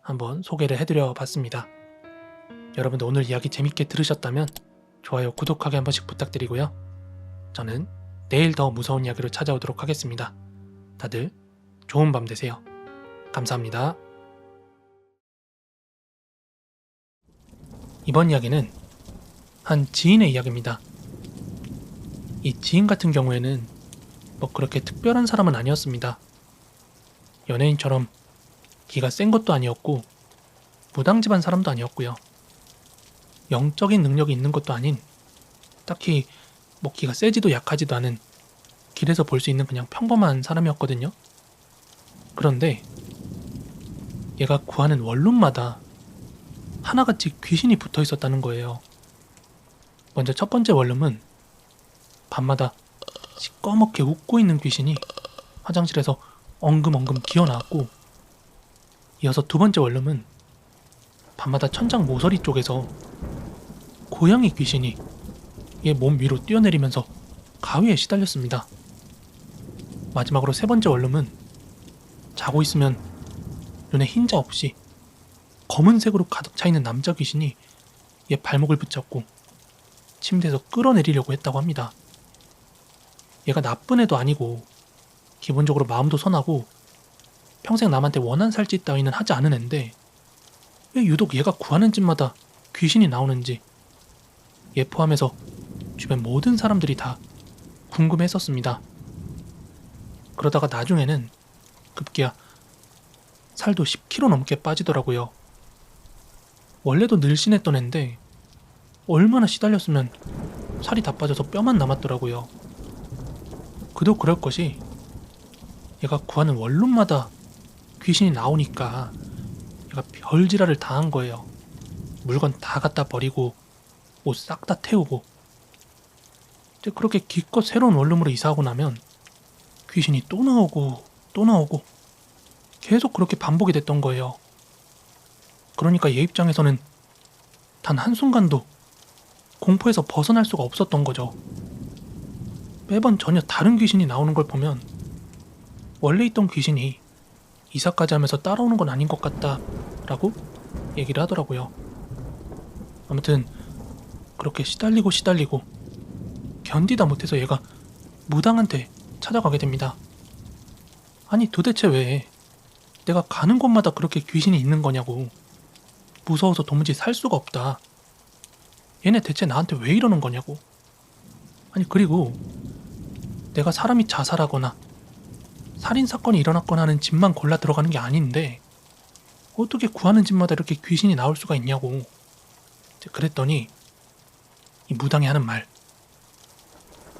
한번 소개를 해드려 봤습니다. 여러분도 오늘 이야기 재밌게 들으셨다면 좋아요, 구독하기 한 번씩 부탁드리고요. 저는 내일 더 무서운 이야기로 찾아오도록 하겠습니다. 다들 좋은 밤 되세요. 감사합니다. 이번 이야기는 한 지인의 이야기입니다. 이 지인 같은 경우에는 뭐 그렇게 특별한 사람은 아니었습니다. 연예인처럼 기가 센 것도 아니었고 무당집안 사람도 아니었고요. 영적인 능력이 있는 것도 아닌, 딱히 뭐 기가 세지도 약하지도 않은 길에서 볼 수 있는 그냥 평범한 사람이었거든요. 그런데 얘가 구하는 원룸마다 하나같이 귀신이 붙어 있었다는 거예요. 먼저 첫 번째 원룸은 밤마다 시꺼멓게 웃고 있는 귀신이 화장실에서 엉금엉금 기어나왔고, 이어서 두 번째 원룸은 밤마다 천장 모서리 쪽에서 고양이 귀신이 얘 몸 위로 뛰어내리면서 가위에 시달렸습니다. 마지막으로 세 번째 원룸은 자고 있으면 눈에 흰자 없이 검은색으로 가득 차있는 남자 귀신이 얘 발목을 붙잡고 침대에서 끌어내리려고 했다고 합니다. 얘가 나쁜 애도 아니고 기본적으로 마음도 선하고 평생 남한테 원한 살짓 따위는 하지 않은 애인데, 왜 유독 얘가 구하는 집마다 귀신이 나오는지 얘 포함해서 주변 모든 사람들이 다 궁금했었습니다. 그러다가 나중에는 급기야 살도 10kg 넘게 빠지더라고요. 원래도 늘씬했던 앤데 얼마나 시달렸으면 살이 다 빠져서 뼈만 남았더라고요. 그도 그럴 것이 얘가 구하는 원룸마다 귀신이 나오니까 얘가 별지랄을 다 한 거예요. 물건 다 갖다 버리고 옷 싹 다 태우고. 이제 그렇게 기껏 새로운 원룸으로 이사하고 나면 귀신이 또 나오고 또 나오고 계속 그렇게 반복이 됐던 거예요. 그러니까 얘 입장에서는 단 한순간도 공포에서 벗어날 수가 없었던 거죠. 매번 전혀 다른 귀신이 나오는 걸 보면 원래 있던 귀신이 이사까지 하면서 따라오는 건 아닌 것 같다 라고 얘기를 하더라고요. 아무튼 그렇게 시달리고 견디다 못해서 얘가 무당한테 찾아가게 됩니다. 아니 도대체 왜 내가 가는 곳마다 그렇게 귀신이 있는 거냐고. 무서워서 도무지 살 수가 없다. 얘네 대체 나한테 왜 이러는 거냐고. 아니 그리고 내가 사람이 자살하거나 살인사건이 일어났거나 하는 집만 골라 들어가는 게 아닌데 어떻게 구하는 집마다 이렇게 귀신이 나올 수가 있냐고. 그랬더니 이 무당이 하는 말,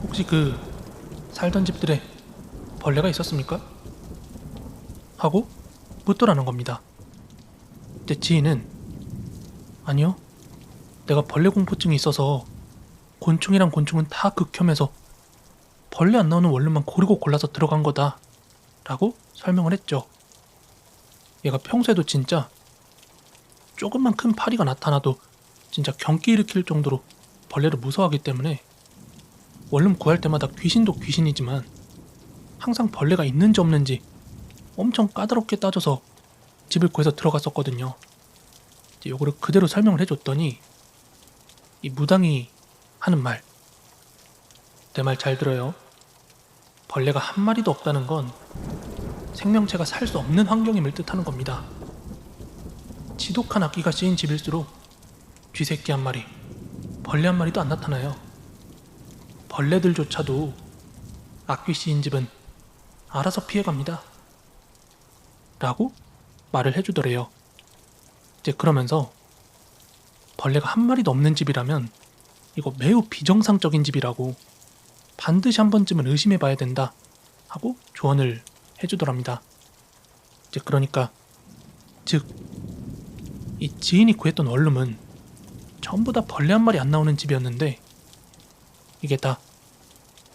혹시 그 살던 집들에 벌레가 있었습니까? 하고 묻더라는 겁니다. 제 지인은 아니요, 내가 벌레 공포증이 있어서 곤충이랑 곤충은 다 극혐해서 벌레 안 나오는 원룸만 고르고 골라서 들어간 거다 라고 설명을 했죠. 얘가 평소에도 진짜 조금만 큰 파리가 나타나도 진짜 경기 일으킬 정도로 벌레를 무서워하기 때문에 원룸 구할 때마다 귀신도 귀신이지만 항상 벌레가 있는지 없는지 엄청 까다롭게 따져서 집을 구해서 들어갔었거든요. 이제 요거를 그대로 설명을 해줬더니 이 무당이 하는 말, 내 말 잘 들어요. 벌레가 한 마리도 없다는 건 생명체가 살 수 없는 환경임을 뜻하는 겁니다. 지독한 악기가 씌인 집일수록 쥐새끼 한 마리, 벌레 한 마리도 안 나타나요. 벌레들조차도 악귀 씌인 집은 알아서 피해갑니다 라고 말을 해주더래요. 이제 그러면서 벌레가 한 마리도 없는 집이라면 이거 매우 비정상적인 집이라고 반드시 한 번쯤은 의심해봐야 된다 하고 조언을 해주더랍니다. 이제 그러니까 즉 이 지인이 구했던 원룸은 전부 다 벌레 한 마리 안 나오는 집이었는데 이게 다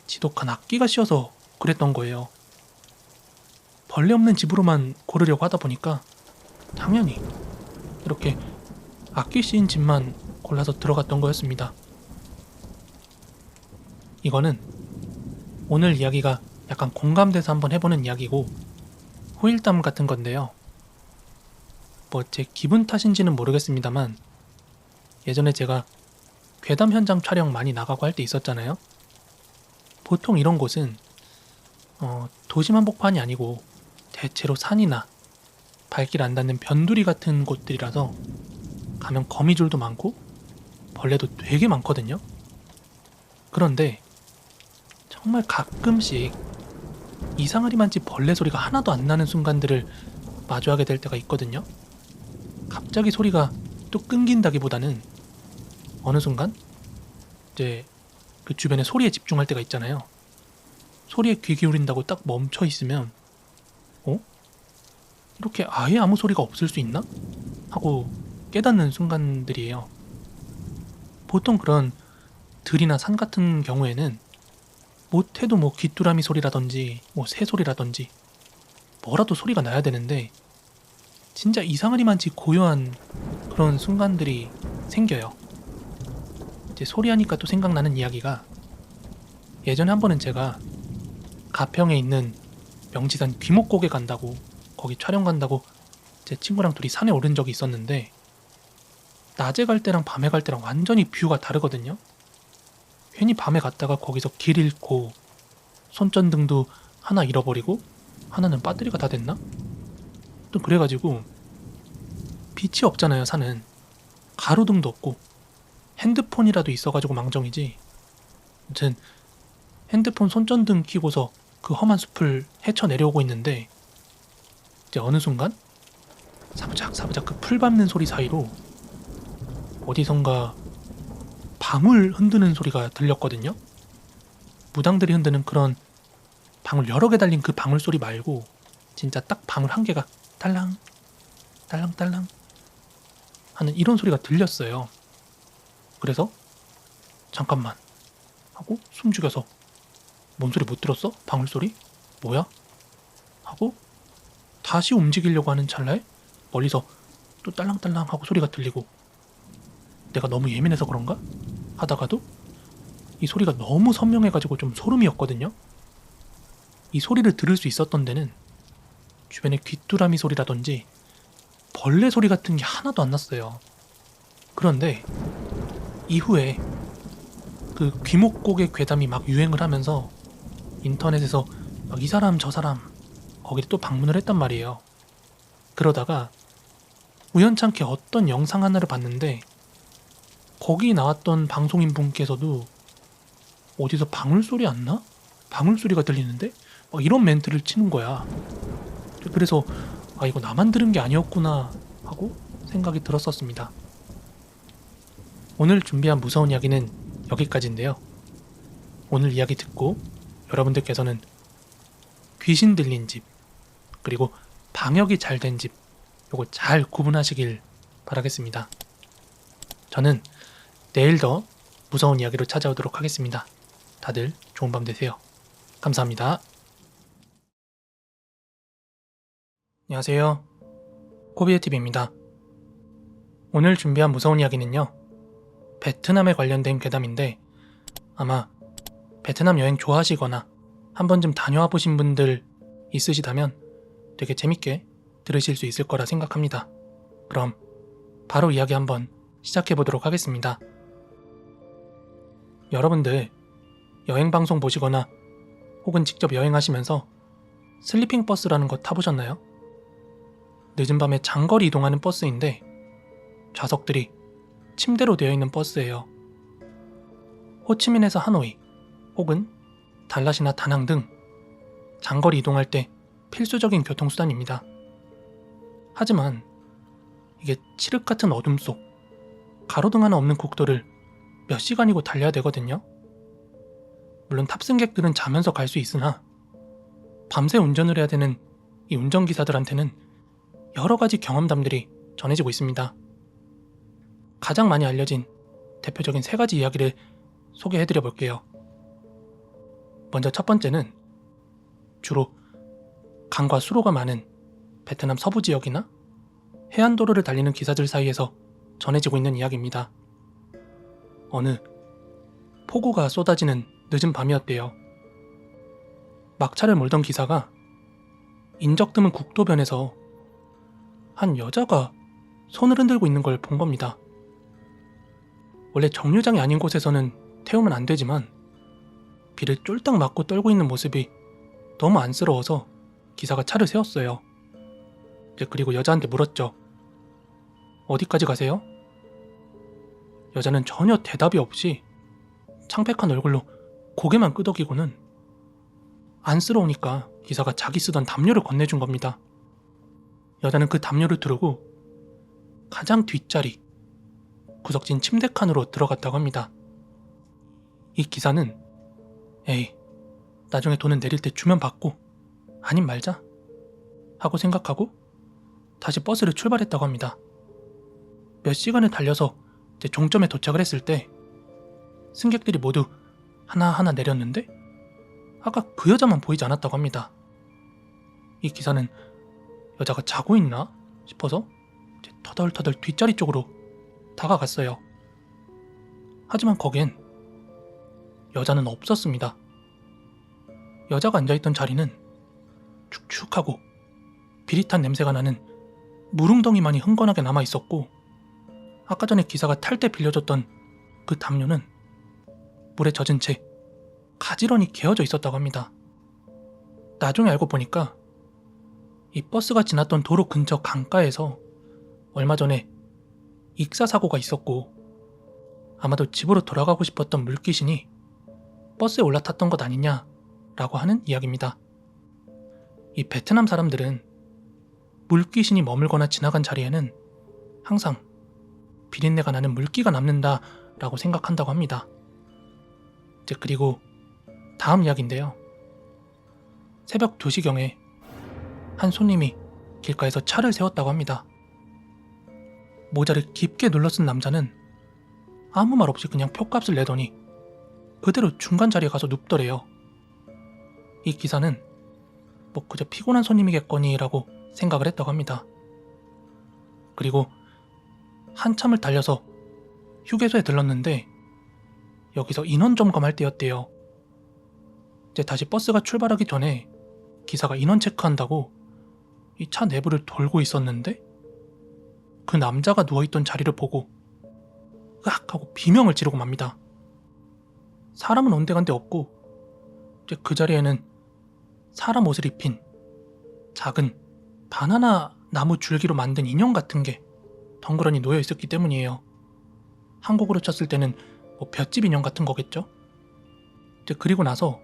지독한 악귀가 씌어서 그랬던 거예요. 벌레 없는 집으로만 고르려고 하다 보니까 당연히 이렇게 악귀 씌인 집만 골라서 들어갔던 거였습니다. 이거는 오늘 이야기가 약간 공감돼서 한번 해보는 이야기고 후일담 같은 건데요. 뭐 제 기분 탓인지는 모르겠습니다만 예전에 제가 괴담 현장 촬영 많이 나가고 할 때 있었잖아요. 보통 이런 곳은 도심 한복판이 아니고 대체로 산이나 발길 안 닿는 변두리 같은 곳들이라서 가면 거미줄도 많고 벌레도 되게 많거든요. 그런데 정말 가끔씩 이상하리만치 벌레 소리가 하나도 안 나는 순간들을 마주하게 될 때가 있거든요. 갑자기 소리가 뚝 끊긴다기보다는 어느 순간 이제 그 주변에 소리에 집중할 때가 있잖아요. 소리에 귀 기울인다고 딱 멈춰 있으면 이렇게 아예 아무 소리가 없을 수 있나? 하고 깨닫는 순간들이에요. 보통 그런 들이나 산 같은 경우에는 못해도 뭐 귀뚜라미 소리라든지 뭐 새 소리라든지 뭐라도 소리가 나야 되는데 진짜 이상하리만치 고요한 그런 순간들이 생겨요. 이제 소리하니까 또 생각나는 이야기가 예전에 한 번은 제가 가평에 있는 명지산 귀목곡에 간다고 거기 촬영 간다고 제 친구랑 둘이 산에 오른 적이 있었는데 낮에 갈 때랑 밤에 갈 때랑 완전히 뷰가 다르거든요. 괜히 밤에 갔다가 거기서 길 잃고 손전등도 하나 잃어버리고 하나는 배터리가 다 됐나? 또 그래가지고 빛이 없잖아요. 산은 가로등도 없고 핸드폰이라도 있어가지고 망정이지. 아무튼 핸드폰 손전등 켜고서 그 험한 숲을 헤쳐 내려오고 있는데 이제 어느 순간 사부작 그 풀 밟는 소리 사이로 어디선가 방울 흔드는 소리가 들렸거든요. 무당들이 흔드는 그런 방울 여러 개 달린 그 방울 소리 말고 진짜 딱 방울 한 개가 딸랑 딸랑딸랑 하는 이런 소리가 들렸어요. 그래서 잠깐만 하고 숨죽여서 뭔 소리 못 들었어? 방울소리? 뭐야? 하고 다시 움직이려고 하는 찰나에 멀리서 또 딸랑딸랑 하고 소리가 들리고 내가 너무 예민해서 그런가? 하다가도 이 소리가 너무 선명해가지고 좀 소름이었거든요. 이 소리를 들을 수 있었던 데는 주변에 귀뚜라미 소리라든지 벌레 소리 같은 게 하나도 안 났어요. 그런데 이후에 그 귀목곡의 괴담이 막 유행을 하면서 인터넷에서 막 이 사람 저 사람 거기를 또 방문을 했단 말이에요. 그러다가 우연찮게 어떤 영상 하나를 봤는데 거기 나왔던 방송인 분께서도 어디서 방울소리 안 나? 방울소리가 들리는데? 막 이런 멘트를 치는 거야. 그래서 아 이거 나만 들은 게 아니었구나 하고 생각이 들었었습니다. 오늘 준비한 무서운 이야기는 여기까지인데요. 오늘 이야기 듣고 여러분들께서는 귀신 들린 집 그리고 방역이 잘 된 집 요거 잘 구분하시길 바라겠습니다. 저는 내일 더 무서운 이야기로 찾아오도록 하겠습니다. 다들 좋은 밤 되세요. 감사합니다. 안녕하세요. 코비의TV입니다. 오늘 준비한 무서운 이야기는요. 베트남에 관련된 괴담인데 아마 베트남 여행 좋아하시거나 한 번쯤 다녀와 보신 분들 있으시다면 되게 재밌게 들으실 수 있을 거라 생각합니다. 그럼 바로 이야기 한번 시작해 보도록 하겠습니다. 여러분들 여행 방송 보시거나 혹은 직접 여행하시면서 슬리핑 버스라는 거 타보셨나요? 늦은 밤에 장거리 이동하는 버스인데 좌석들이 침대로 되어 있는 버스예요. 호치민에서 하노이 혹은 달랏이나 다낭 등 장거리 이동할 때 필수적인 교통수단입니다. 하지만 이게 칠흑 같은 어둠 속 가로등 하나 없는 국도를 몇 시간이고 달려야 되거든요. 물론 탑승객들은 자면서 갈 수 있으나 밤새 운전을 해야 되는 이 운전기사들한테는 여러 가지 경험담들이 전해지고 있습니다. 가장 많이 알려진 대표적인 3가지 이야기를 소개해드려 볼게요. 먼저 첫 번째는 주로 강과 수로가 많은 베트남 서부 지역이나 해안도로를 달리는 기사들 사이에서 전해지고 있는 이야기입니다. 어느 폭우가 쏟아지는 늦은 밤이었대요. 막차를 몰던 기사가 인적 드문 국도변에서 한 여자가 손을 흔들고 있는 걸 본 겁니다. 원래 정류장이 아닌 곳에서는 태우면 안 되지만 비를 쫄딱 맞고 떨고 있는 모습이 너무 안쓰러워서 기사가 차를 세웠어요. 그리고 여자한테 물었죠. 어디까지 가세요? 여자는 전혀 대답이 없이 창백한 얼굴로 고개만 끄덕이고는 안쓰러우니까 기사가 자기 쓰던 담요를 건네준 겁니다. 여자는 그 담요를 두르고 가장 뒷자리 구석진 침대 칸으로 들어갔다고 합니다. 이 기사는 에이 나중에 돈은 내릴 때 주면 받고 아님 말자 하고 생각하고 다시 버스를 출발했다고 합니다. 몇 시간을 달려서 이제 종점에 도착을 했을 때 승객들이 모두 하나하나 내렸는데 아까 그 여자만 보이지 않았다고 합니다. 이 기사는 여자가 자고 있나 싶어서 이제 터덜터덜 뒷자리 쪽으로 다가갔어요. 하지만 거기엔 여자는 없었습니다. 여자가 앉아있던 자리는 축축하고 비릿한 냄새가 나는 물웅덩이만이 흥건하게 남아있었고 아까 전에 기사가 탈 때 빌려줬던 그 담요는 물에 젖은 채 가지런히 개어져 있었다고 합니다. 나중에 알고 보니까 이 버스가 지났던 도로 근처 강가에서 얼마 전에 익사 사고가 있었고 아마도 집으로 돌아가고 싶었던 물귀신이 버스에 올라탔던 것 아니냐라고 하는 이야기입니다. 이 베트남 사람들은 물귀신이 머물거나 지나간 자리에는 항상 비린내가 나는 물기가 남는다라고 생각한다고 합니다. 그리고 다음 이야기인데요. 새벽 2시경에 한 손님이 길가에서 차를 세웠다고 합니다. 모자를 깊게 눌러 쓴 남자는 아무 말 없이 그냥 표값을 내더니 그대로 중간 자리에 가서 눕더래요. 이 기사는 뭐 그저 피곤한 손님이겠거니라고 생각을 했다고 합니다. 그리고 한참을 달려서 휴게소에 들렀는데 여기서 인원 점검할 때였대요. 이제 다시 버스가 출발하기 전에 기사가 인원 체크한다고 이 차 내부를 돌고 있었는데 그 남자가 누워있던 자리를 보고 으악 하고 비명을 지르고 맙니다. 사람은 온데간데 없고 이제 그 자리에는 사람 옷을 입힌 작은 바나나 나무 줄기로 만든 인형 같은 게 덩그러니 놓여 있었기 때문이에요. 한국으로 쳤을 때는 뭐 볏짚 인형 같은 거겠죠? 이제 그리고 나서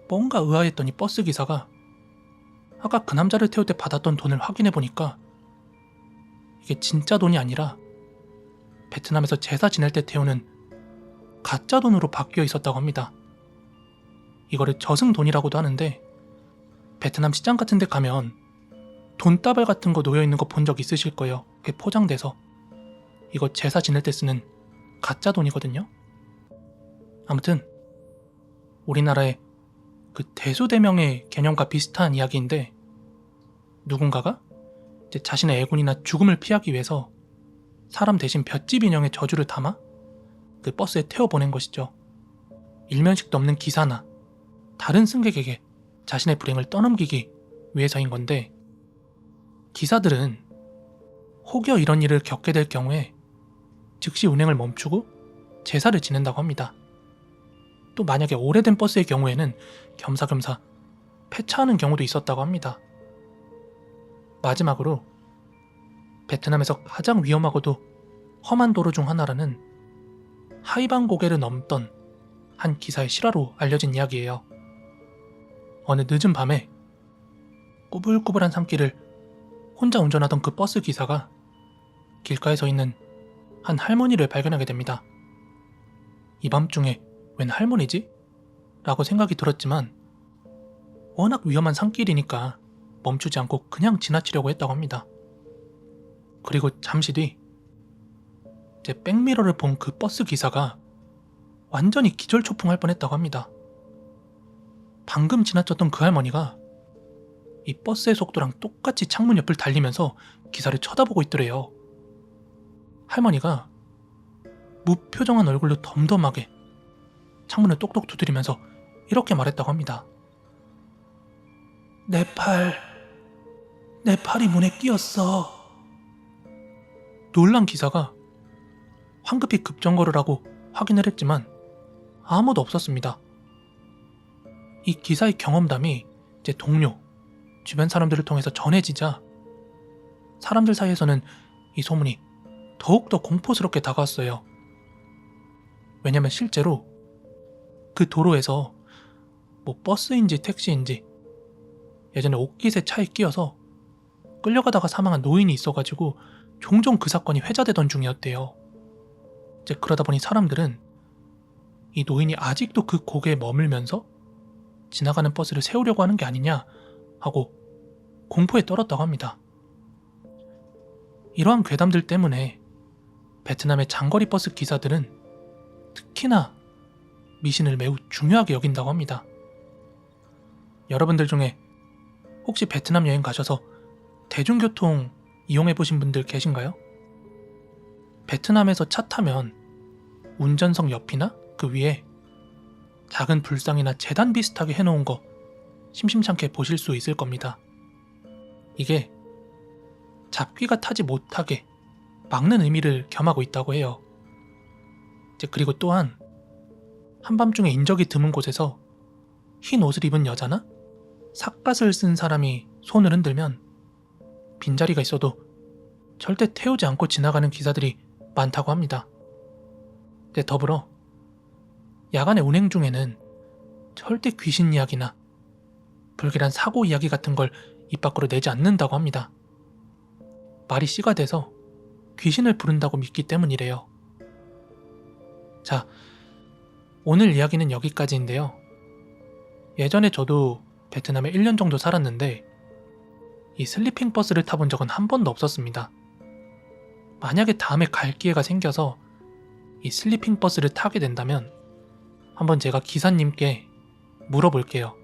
뭔가 의아했더니 버스 기사가 아까 그 남자를 태울 때 받았던 돈을 확인해 보니까 이게 진짜 돈이 아니라 베트남에서 제사 지낼 때 태우는 가짜 돈으로 바뀌어 있었다고 합니다. 이거를 저승돈이라고도 하는데 베트남 시장 같은 데 가면 돈다발 같은 거 놓여 있는 거 본 적 있으실 거예요. 그게 포장돼서. 이거 제사 지낼 때 쓰는 가짜 돈이거든요. 아무튼 우리나라의 그 대수대명의 개념과 비슷한 이야기인데 누군가가 이제 자신의 애군이나 죽음을 피하기 위해서 사람 대신 볏짚 인형의 저주를 담아 그 버스에 태워보낸 것이죠. 일면식도 없는 기사나 다른 승객에게 자신의 불행을 떠넘기기 위해서인 건데 기사들은 혹여 이런 일을 겪게 될 경우에 즉시 운행을 멈추고 제사를 지낸다고 합니다. 또 만약에 오래된 버스의 경우에는 겸사겸사 폐차하는 경우도 있었다고 합니다. 마지막으로 베트남에서 가장 위험하고도 험한 도로 중 하나라는 하이방 고개를 넘던 한 기사의 실화로 알려진 이야기예요. 어느 늦은 밤에 꾸불꾸불한 산길을 혼자 운전하던 그 버스 기사가 길가에 서 있는 한 할머니를 발견하게 됩니다. 이 밤중에 웬 할머니지? 라고 생각이 들었지만 워낙 위험한 산길이니까 멈추지 않고 그냥 지나치려고 했다고 합니다. 그리고 잠시 뒤 제 백미러를 본 그 버스 기사가 완전히 기절초풍할 뻔했다고 합니다. 방금 지나쳤던 그 할머니가 이 버스의 속도랑 똑같이 창문 옆을 달리면서 기사를 쳐다보고 있더래요. 할머니가 무표정한 얼굴로 덤덤하게 창문을 똑똑 두드리면서 이렇게 말했다고 합니다. 내 팔이 문에 끼었어. 놀란 기사가 황급히 급정거를 하고 확인을 했지만 아무도 없었습니다. 이 기사의 경험담이 제 동료, 주변 사람들을 통해서 전해지자 사람들 사이에서는 이 소문이 더욱더 공포스럽게 다가왔어요. 왜냐면 실제로 그 도로에서 뭐 버스인지 택시인지 예전에 옥기세 차에 끼어서 끌려가다가 사망한 노인이 있어가지고 종종 그 사건이 회자되던 중이었대요. 이제 그러다 보니 사람들은 이 노인이 아직도 그 고개에 머물면서 지나가는 버스를 세우려고 하는 게 아니냐 하고 공포에 떨었다고 합니다. 이러한 괴담들 때문에 베트남의 장거리 버스 기사들은 특히나 미신을 매우 중요하게 여긴다고 합니다. 여러분들 중에 혹시 베트남 여행 가셔서 대중교통 이용해보신 분들 계신가요? 베트남에서 차 타면 운전석 옆이나 그 위에 작은 불상이나 제단 비슷하게 해놓은 거 심심찮게 보실 수 있을 겁니다. 이게 잡귀가 타지 못하게 막는 의미를 겸하고 있다고 해요. 그리고 또한 한밤중에 인적이 드문 곳에서 흰 옷을 입은 여자나 삿갓을 쓴 사람이 손을 흔들면 빈자리가 있어도 절대 태우지 않고 지나가는 기사들이 많다고 합니다. 더불어 야간에 운행 중에는 절대 귀신 이야기나 불길한 사고 이야기 같은 걸 입 밖으로 내지 않는다고 합니다. 말이 씨가 돼서 귀신을 부른다고 믿기 때문이래요. 자, 오늘 이야기는 여기까지인데요. 예전에 저도 베트남에 1년 정도 살았는데 이 슬리핑 버스를 타본 적은 한 번도 없었습니다. 만약에 다음에 갈 기회가 생겨서 이 슬리핑 버스를 타게 된다면 한번 제가 기사님께 물어볼게요.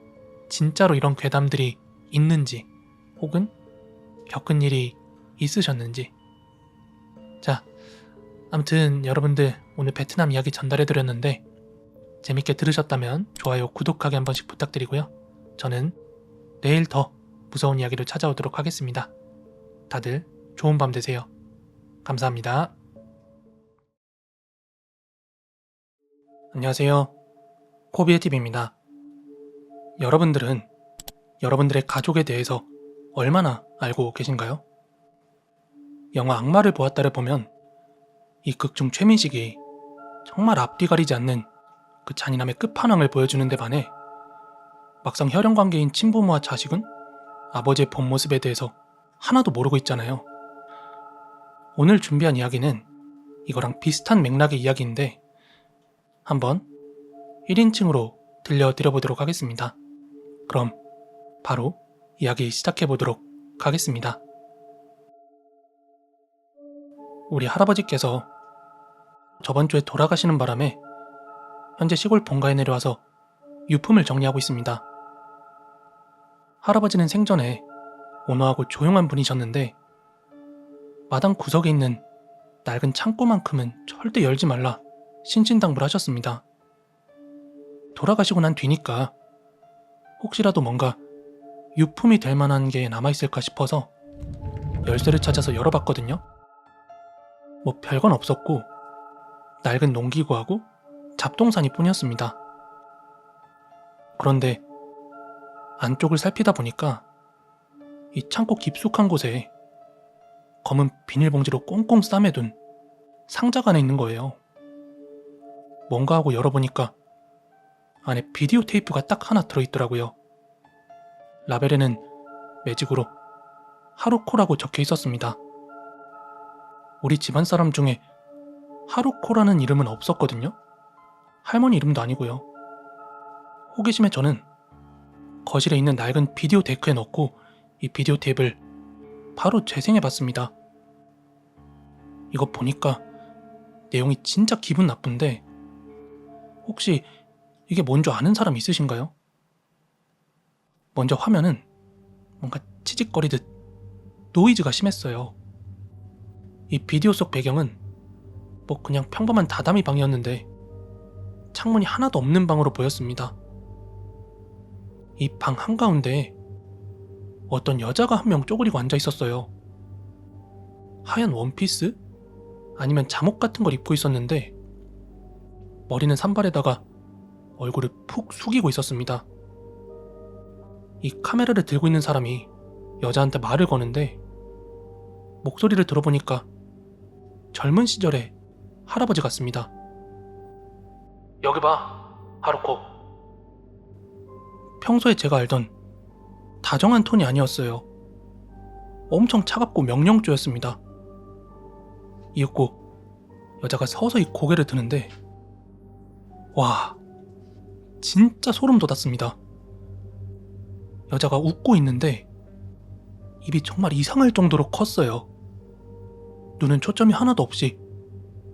진짜로 이런 괴담들이 있는지 혹은 겪은 일이 있으셨는지. 자, 아무튼 여러분들 오늘 베트남 이야기 전달해드렸는데 재밌게 들으셨다면 좋아요, 구독하기 한 번씩 부탁드리고요. 저는 내일 더 무서운 이야기로 찾아오도록 하겠습니다. 다들 좋은 밤 되세요. 감사합니다. 안녕하세요. 코비의TV입니다. 여러분들은 여러분들의 가족에 대해서 얼마나 알고 계신가요? 영화 악마를 보았다를 보면 이 극중 최민식이 정말 앞뒤 가리지 않는 그 잔인함의 끝판왕을 보여주는 데 반해 막상 혈연관계인 친부모와 자식은 아버지의 본 모습에 대해서 하나도 모르고 있잖아요. 오늘 준비한 이야기는 이거랑 비슷한 맥락의 이야기인데 한번 1인칭으로 들려드려보도록 하겠습니다. 그럼 바로 이야기 시작해보도록 하겠습니다. 우리 할아버지께서 저번 주에 돌아가시는 바람에 현재 시골 본가에 내려와서 유품을 정리하고 있습니다. 할아버지는 생전에 온화하고 조용한 분이셨는데 마당 구석에 있는 낡은 창고만큼은 절대 열지 말라 신신당부하셨습니다. 돌아가시고 난 뒤니까 혹시라도 뭔가 유품이 될 만한 게 남아있을까 싶어서 열쇠를 찾아서 열어봤거든요. 뭐 별건 없었고 낡은 농기구하고 잡동사니 뿐이었습니다. 그런데 안쪽을 살피다 보니까 이 창고 깊숙한 곳에 검은 비닐봉지로 꽁꽁 싸매둔 상자가 안에 있는 거예요. 뭔가 하고 열어보니까 안에 비디오 테이프가 딱 하나 들어있더라고요. 라벨에는 매직으로 하루코라고 적혀 있었습니다. 우리 집안 사람 중에 하루코라는 이름은 없었거든요. 할머니 이름도 아니고요. 호기심에 저는 거실에 있는 낡은 비디오 데크에 넣고 이 비디오 테이프를 바로 재생해봤습니다. 이거 보니까 내용이 진짜 기분 나쁜데 혹시 이게 뭔지 아는 사람 있으신가요? 먼저 화면은 뭔가 치직거리듯 노이즈가 심했어요. 이 비디오 속 배경은 뭐 그냥 평범한 다다미 방이었는데 창문이 하나도 없는 방으로 보였습니다. 이 방 한가운데에 어떤 여자가 한 명 쪼그리고 앉아 있었어요. 하얀 원피스? 아니면 잠옷 같은 걸 입고 있었는데 머리는 산발에다가 얼굴을 푹 숙이고 있었습니다. 이 카메라를 들고 있는 사람이 여자한테 말을 거는데 목소리를 들어보니까 젊은 시절의 할아버지 같습니다. 여기 봐, 하루코. 평소에 제가 알던 다정한 톤이 아니었어요. 엄청 차갑고 명령조였습니다. 이윽고 여자가 서서히 고개를 드는데 와, 진짜 소름 돋았습니다. 여자가 웃고 있는데 입이 정말 이상할 정도로 컸어요. 눈은 초점이 하나도 없이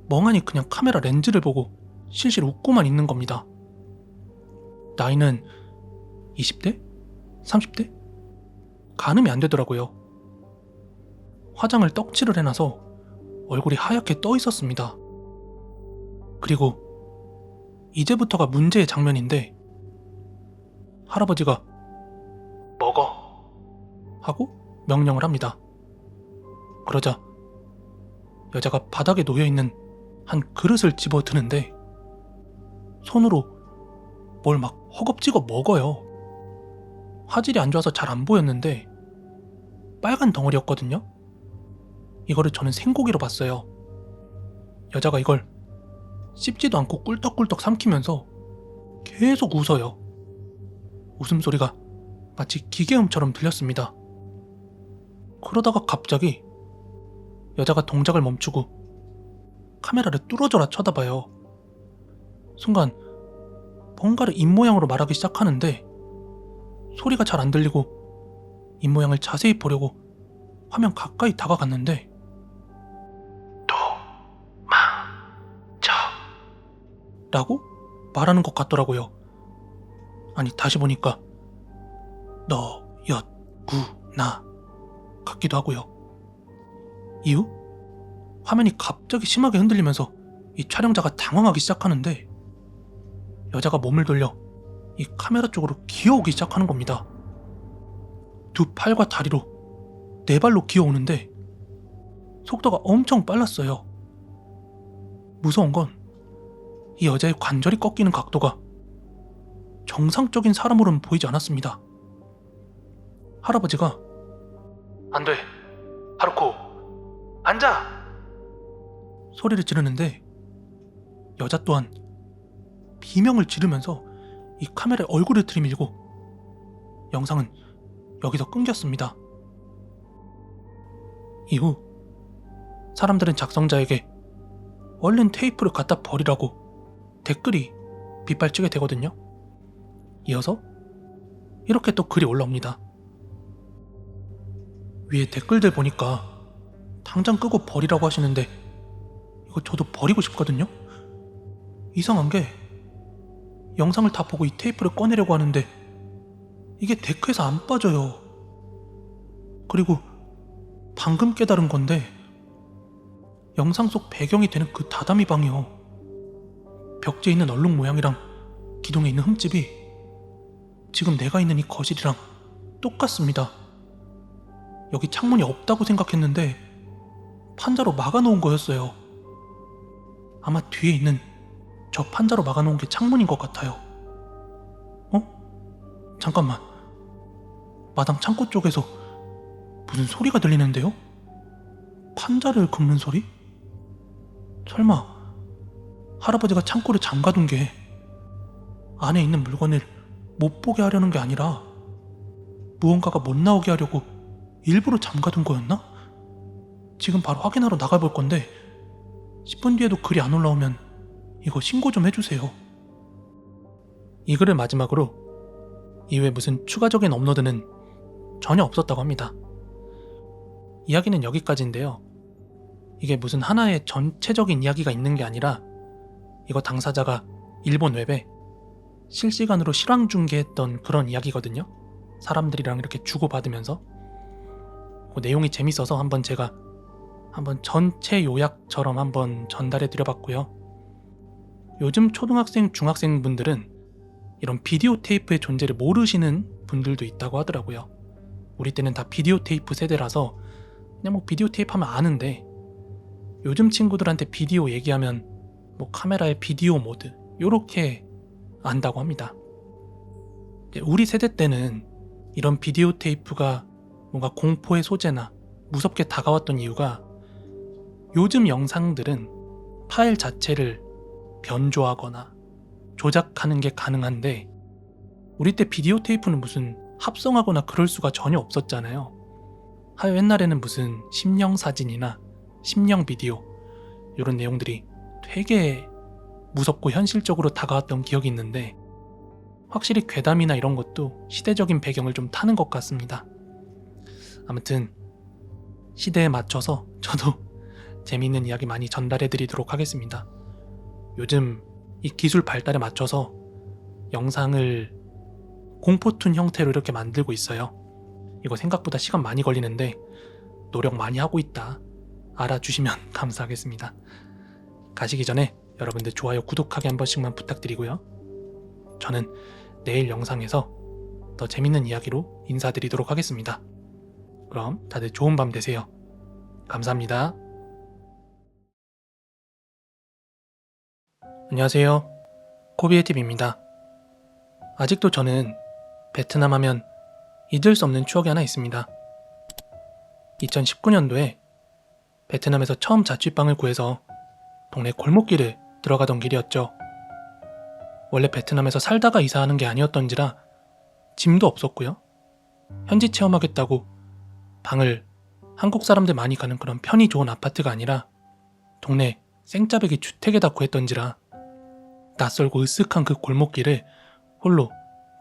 멍하니 그냥 카메라 렌즈를 보고 실실 웃고만 있는 겁니다. 나이는 20대? 30대? 가늠이 안 되더라고요. 화장을 떡칠을 해놔서 얼굴이 하얗게 떠 있었습니다. 그리고 이제부터가 문제의 장면인데 할아버지가 먹어 하고 명령을 합니다. 그러자 여자가 바닥에 놓여있는 한 그릇을 집어 드는데 손으로 뭘 막 허겁지겁 먹어요. 화질이 안 좋아서 잘 안 보였는데 빨간 덩어리였거든요. 이거를 저는 생고기로 봤어요. 여자가 이걸 씹지도 않고 꿀떡꿀떡 삼키면서 계속 웃어요. 웃음소리가 마치 기계음처럼 들렸습니다. 그러다가 갑자기 여자가 동작을 멈추고 카메라를 뚫어져라 쳐다봐요. 순간 뭔가를 입모양으로 말하기 시작하는데 소리가 잘 안 들리고 입모양을 자세히 보려고 화면 가까이 다가갔는데 도망쳐 라고 말하는 것 같더라고요. 아니, 다시 보니까 너였구나 같기도 하고요. 이후 화면이 갑자기 심하게 흔들리면서 이 촬영자가 당황하기 시작하는데 여자가 몸을 돌려 이 카메라 쪽으로 기어오기 시작하는 겁니다. 두 팔과 다리로 네 발로 기어오는데 속도가 엄청 빨랐어요. 무서운 건 이 여자의 관절이 꺾이는 각도가 정상적인 사람으로는 보이지 않았습니다. 할아버지가 안 돼, 하루코, 앉아! 소리를 지르는데 여자 또한 비명을 지르면서 이 카메라에 얼굴을 들이밀고 영상은 여기서 끊겼습니다. 이후 사람들은 작성자에게 얼른 테이프를 갖다 버리라고 댓글이 빗발치게 되거든요. 이어서 이렇게 또 글이 올라옵니다. 위에 댓글들 보니까 당장 끄고 버리라고 하시는데 이거 저도 버리고 싶거든요. 이상한 게 영상을 다 보고 이 테이프를 꺼내려고 하는데 이게 데크에서 안 빠져요. 그리고 방금 깨달은 건데 영상 속 배경이 되는 그 다다미 방이요, 벽지에 있는 얼룩 모양이랑 기둥에 있는 흠집이 지금 내가 있는 이 거실이랑 똑같습니다. 여기 창문이 없다고 생각했는데 판자로 막아놓은 거였어요. 아마 뒤에 있는 저 판자로 막아놓은 게 창문인 것 같아요. 잠깐만, 마당 창고 쪽에서 무슨 소리가 들리는데요? 판자를 긁는 소리? 설마 할아버지가 창고를 잠가둔 게 안에 있는 물건을 못 보게 하려는 게 아니라 무언가가 못 나오게 하려고 일부러 잠가둔 거였나? 지금 바로 확인하러 나가볼 건데 10분 뒤에도 글이 안 올라오면 이거 신고 좀 해주세요. 이 글을 마지막으로 이후에 무슨 추가적인 업로드는 전혀 없었다고 합니다. 이야기는 여기까지인데요. 이게 무슨 하나의 전체적인 이야기가 있는 게 아니라 이거 당사자가 일본 웹에 실시간으로 실황 중계했던 그런 이야기거든요. 사람들이랑 이렇게 주고받으면서. 그 내용이 재밌어서 제가 한번 전체 요약처럼 한번 전달해 드려봤고요. 요즘 초등학생, 중학생 분들은 이런 비디오 테이프의 존재를 모르시는 분들도 있다고 하더라고요. 우리 때는 다 비디오 테이프 세대라서 그냥 뭐 비디오 테이프 하면 아는데, 요즘 친구들한테 비디오 얘기하면 뭐 카메라의 비디오 모드 요렇게 안다고 합니다. 우리 세대 때는 이런 비디오 테이프가 뭔가 공포의 소재나 무섭게 다가왔던 이유가 요즘 영상들은 파일 자체를 변조하거나 조작하는 게 가능한데 우리 때 비디오 테이프는 무슨 합성하거나 그럴 수가 전혀 없었잖아요. 하여 옛날에는 무슨 심령 사진이나 심령 비디오 이런 내용들이 되게 무섭고 현실적으로 다가왔던 기억이 있는데, 확실히 괴담이나 이런 것도 시대적인 배경을 좀 타는 것 같습니다. 아무튼 시대에 맞춰서 저도 재미있는 이야기 많이 전달해 드리도록 하겠습니다. 요즘 이 기술 발달에 맞춰서 영상을 공포툰 형태로 이렇게 만들고 있어요. 이거 생각보다 시간 많이 걸리는데 노력 많이 하고 있다 알아주시면 감사하겠습니다. 가시기 전에 여러분들 좋아요, 구독하기 한 번씩만 부탁드리고요. 저는 내일 영상에서 더 재밌는 이야기로 인사드리도록 하겠습니다. 그럼 다들 좋은 밤 되세요. 감사합니다. 안녕하세요. 코비에TV입니다. 아직도 저는 베트남 하면 잊을 수 없는 추억이 하나 있습니다. 2019년도에 베트남에서 처음 자취방을 구해서 동네 골목길을 들어가던 길이었죠. 원래 베트남에서 살다가 이사하는 게 아니었던지라 짐도 없었고요. 현지 체험하겠다고 방을 한국 사람들 많이 가는 그런 편의 좋은 아파트가 아니라 동네 생짜배기 주택에다 구했던지라 낯설고 으쓱한 그 골목길을 홀로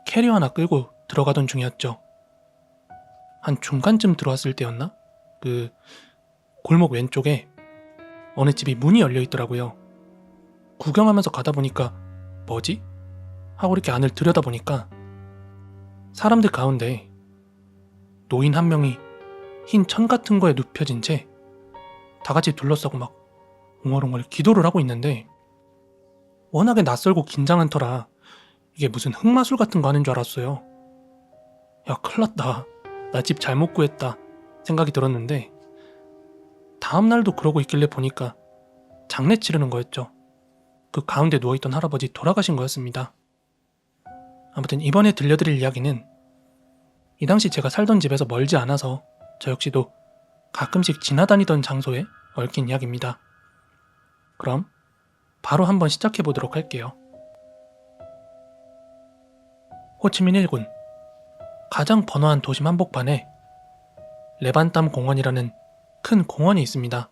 캐리어 하나 끌고 들어가던 중이었죠. 한 중간쯤 들어왔을 때였나? 그 골목 왼쪽에 어느 집이 문이 열려 있더라고요. 구경하면서 가다 보니까 뭐지? 하고 이렇게 안을 들여다보니까 사람들 가운데 노인 한 명이 흰 천 같은 거에 눕혀진 채 다 같이 둘러싸고 막 웅얼웅얼 기도를 하고 있는데, 워낙에 낯설고 긴장한 터라 이게 무슨 흑마술 같은 거 하는 줄 알았어요. 야, 큰일 났다. 나 집 잘못 구했다 생각이 들었는데, 다음날도 그러고 있길래 보니까 장례 치르는 거였죠. 그 가운데 누워있던 할아버지 돌아가신 거였습니다. 아무튼 이번에 들려드릴 이야기는 이 당시 제가 살던 집에서 멀지 않아서 저 역시도 가끔씩 지나다니던 장소에 얽힌 이야기입니다. 그럼 바로 한번 시작해 보도록 할게요. 호치민 1군 가장 번화한 도심 한복판에 레반땀 공원이라는 큰 공원이 있습니다.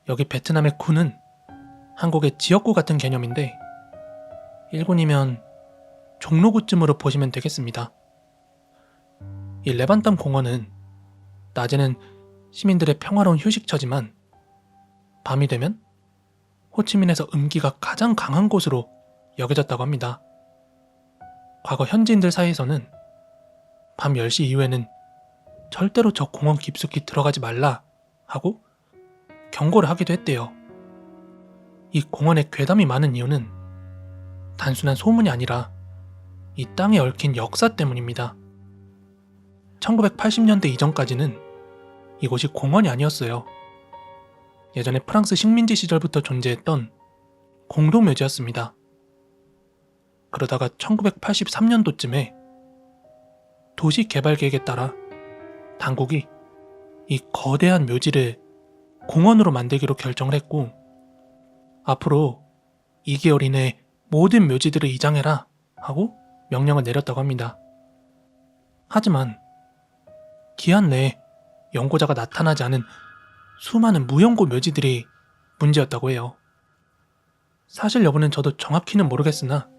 여기 베트남의 군은 한국의 지역구 같은 개념인데 1군이면 종로구쯤으로 보시면 되겠습니다. 이 레반땀 공원은 낮에는 시민들의 평화로운 휴식처지만 밤이 되면 호치민에서 음기가 가장 강한 곳으로 여겨졌다고 합니다. 과거 현지인들 사이에서는 밤 10시 이후에는 절대로 저 공원 깊숙이 들어가지 말라 하고 경고를 하기도 했대요. 이 공원에 괴담이 많은 이유는 단순한 소문이 아니라 이 땅에 얽힌 역사 때문입니다. 1980년대 이전까지는 이곳이 공원이 아니었어요. 예전에 프랑스 식민지 시절부터 존재했던 공동묘지였습니다. 그러다가 1983년도쯤에 도시개발계획에 따라 당국이 이 거대한 묘지를 공원으로 만들기로 결정을 했고, 앞으로 2개월 이내에 모든 묘지들을 이장해라 하고 명령을 내렸다고 합니다. 하지만 기한 내에 연고자가 나타나지 않은 수많은 무연고 묘지들이 문제였다고 해요. 사실 여부는 저도 정확히는 모르겠으나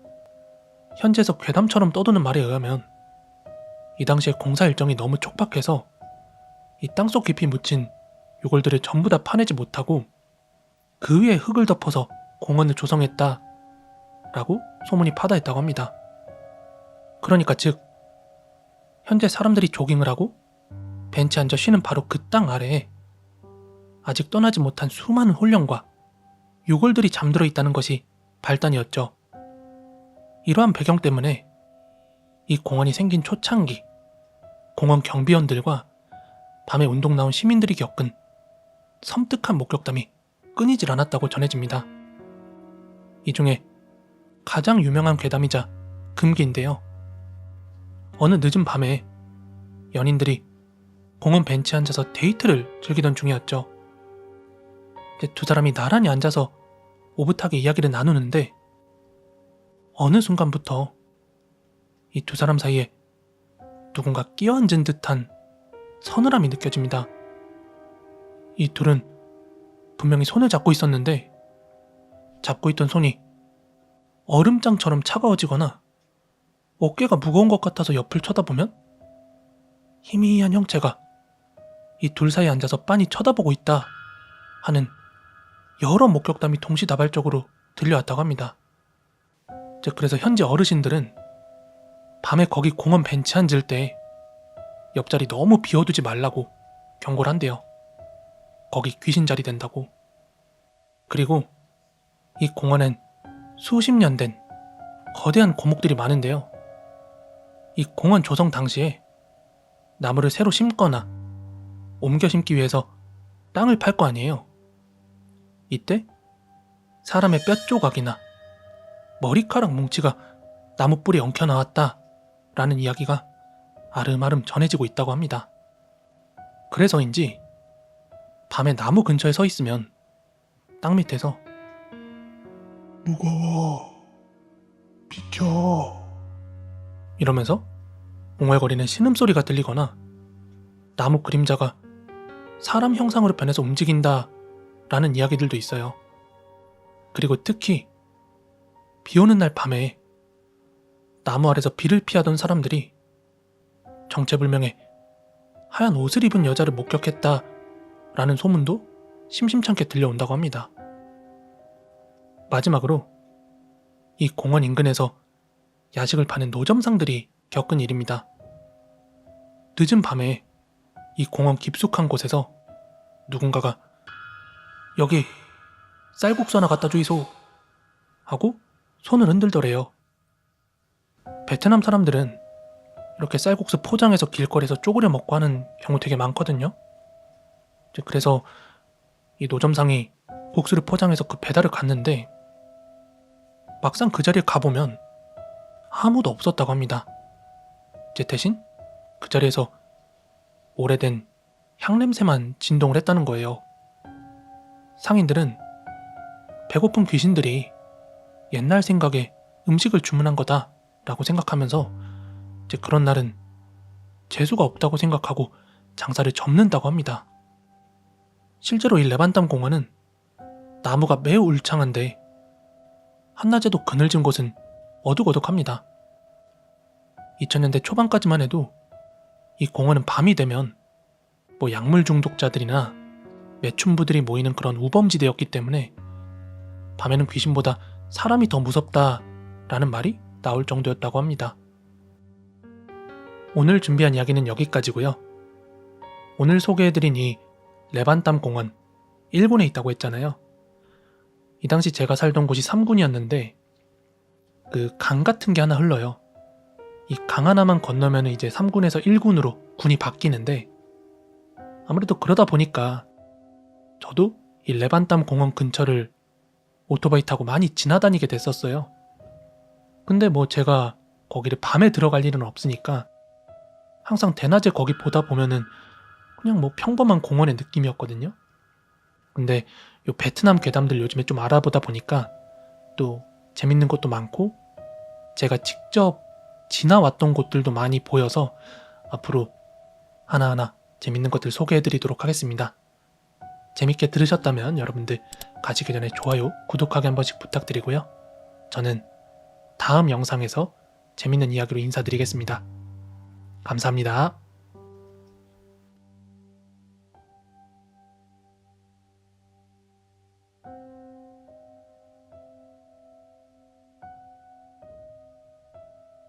현지에서 괴담처럼 떠도는 말에 의하면 이 당시에 공사 일정이 너무 촉박해서 이 땅속 깊이 묻힌 유골들을 전부 다 파내지 못하고 그 위에 흙을 덮어서 공원을 조성했다 라고 소문이 파다했다고 합니다. 그러니까 즉 현재 사람들이 조깅을 하고 벤치에 앉아 쉬는 바로 그 땅 아래에 아직 떠나지 못한 수많은 혼령과 유골들이 잠들어 있다는 것이 발단이었죠. 이러한 배경 때문에 이 공원이 생긴 초창기, 공원 경비원들과 밤에 운동 나온 시민들이 겪은 섬뜩한 목격담이 끊이질 않았다고 전해집니다. 이 중에 가장 유명한 괴담이자 금기인데요. 어느 늦은 밤에 연인들이 공원 벤치에 앉아서 데이트를 즐기던 중이었죠. 두 사람이 나란히 앉아서 오붓하게 이야기를 나누는데 어느 순간부터 이 두 사람 사이에 누군가 끼어앉은 듯한 서늘함이 느껴집니다. 이 둘은 분명히 손을 잡고 있었는데 잡고 있던 손이 얼음장처럼 차가워지거나 어깨가 무거운 것 같아서 옆을 쳐다보면 희미한 형체가 이 둘 사이에 앉아서 빤히 쳐다보고 있다 하는 여러 목격담이 동시다발적으로 들려왔다고 합니다. 즉 그래서 현지 어르신들은 밤에 거기 공원 벤치 앉을 때 옆자리 너무 비워두지 말라고 경고를 한대요. 거기 귀신 자리 된다고. 그리고 이 공원엔 수십 년 된 거대한 고목들이 많은데요. 이 공원 조성 당시에 나무를 새로 심거나 옮겨 심기 위해서 땅을 팔 거 아니에요. 이때 사람의 뼈 조각이나 머리카락 뭉치가 나무 뿌리에 엉켜 나왔다 라는 이야기가 아름아름 전해지고 있다고 합니다. 그래서인지 밤에 나무 근처에 서 있으면 땅 밑에서 무거워, 비켜 이러면서 웅얼거리는 신음소리가 들리거나 나무 그림자가 사람 형상으로 변해서 움직인다 라는 이야기들도 있어요. 그리고 특히 비 오는 날 밤에 나무 아래서 비를 피하던 사람들이 정체불명의 하얀 옷을 입은 여자를 목격했다라는 소문도 심심찮게 들려온다고 합니다. 마지막으로 이 공원 인근에서 야식을 파는 노점상들이 겪은 일입니다. 늦은 밤에 이 공원 깊숙한 곳에서 누군가가 여기 쌀국수 하나 갖다 주이소 하고 손을 흔들더래요. 베트남 사람들은 이렇게 쌀국수 포장해서 길거리에서 쪼그려 먹고 하는 경우 되게 많거든요. 그래서 이 노점상이 국수를 포장해서 그 배달을 갔는데 막상 그 자리에 가보면 아무도 없었다고 합니다. 대신 그 자리에서 오래된 향냄새만 진동을 했다는 거예요. 상인들은 배고픈 귀신들이 옛날 생각에 음식을 주문한 거다라고 생각하면서 그런 날은 재수가 없다고 생각하고 장사를 접는다고 합니다. 실제로 이 레반땀 공원은 나무가 매우 울창한데 한낮에도 그늘진 곳은 어둑어둑합니다. 2000년대 초반까지만 해도 이 공원은 밤이 되면 약물 중독자들이나 매춘부들이 모이는 그런 우범지대였기 때문에 밤에는 귀신보다 사람이 더 무섭다라는 말이 나올 정도였다고 합니다. 오늘 준비한 이야기는 여기까지고요. 오늘 소개해드린 이 레반땀 공원 1군에 있다고 했잖아요. 이 당시 제가 살던 곳이 3군이었는데 그 강 같은 게 하나 흘러요. 이 강 하나만 건너면 이제 3군에서 1군으로 군이 바뀌는데 아무래도 그러다 보니까 저도 이 레반땀 공원 근처를 오토바이 타고 많이 지나다니게 됐었어요. 근데 제가 거기를 밤에 들어갈 일은 없으니까 항상 대낮에 거기 보다 보면은 그냥 평범한 공원의 느낌이었거든요. 근데 요 베트남 괴담들 요즘에 좀 알아보다 보니까 또 재밌는 것도 많고 제가 직접 지나왔던 곳들도 많이 보여서 앞으로 하나하나 재밌는 것들 소개해드리도록 하겠습니다. 재밌게 들으셨다면 여러분들 가시기 전에 좋아요, 구독하기 한 번씩 부탁드리고요. 저는 다음 영상에서 재밌는 이야기로 인사드리겠습니다. 감사합니다.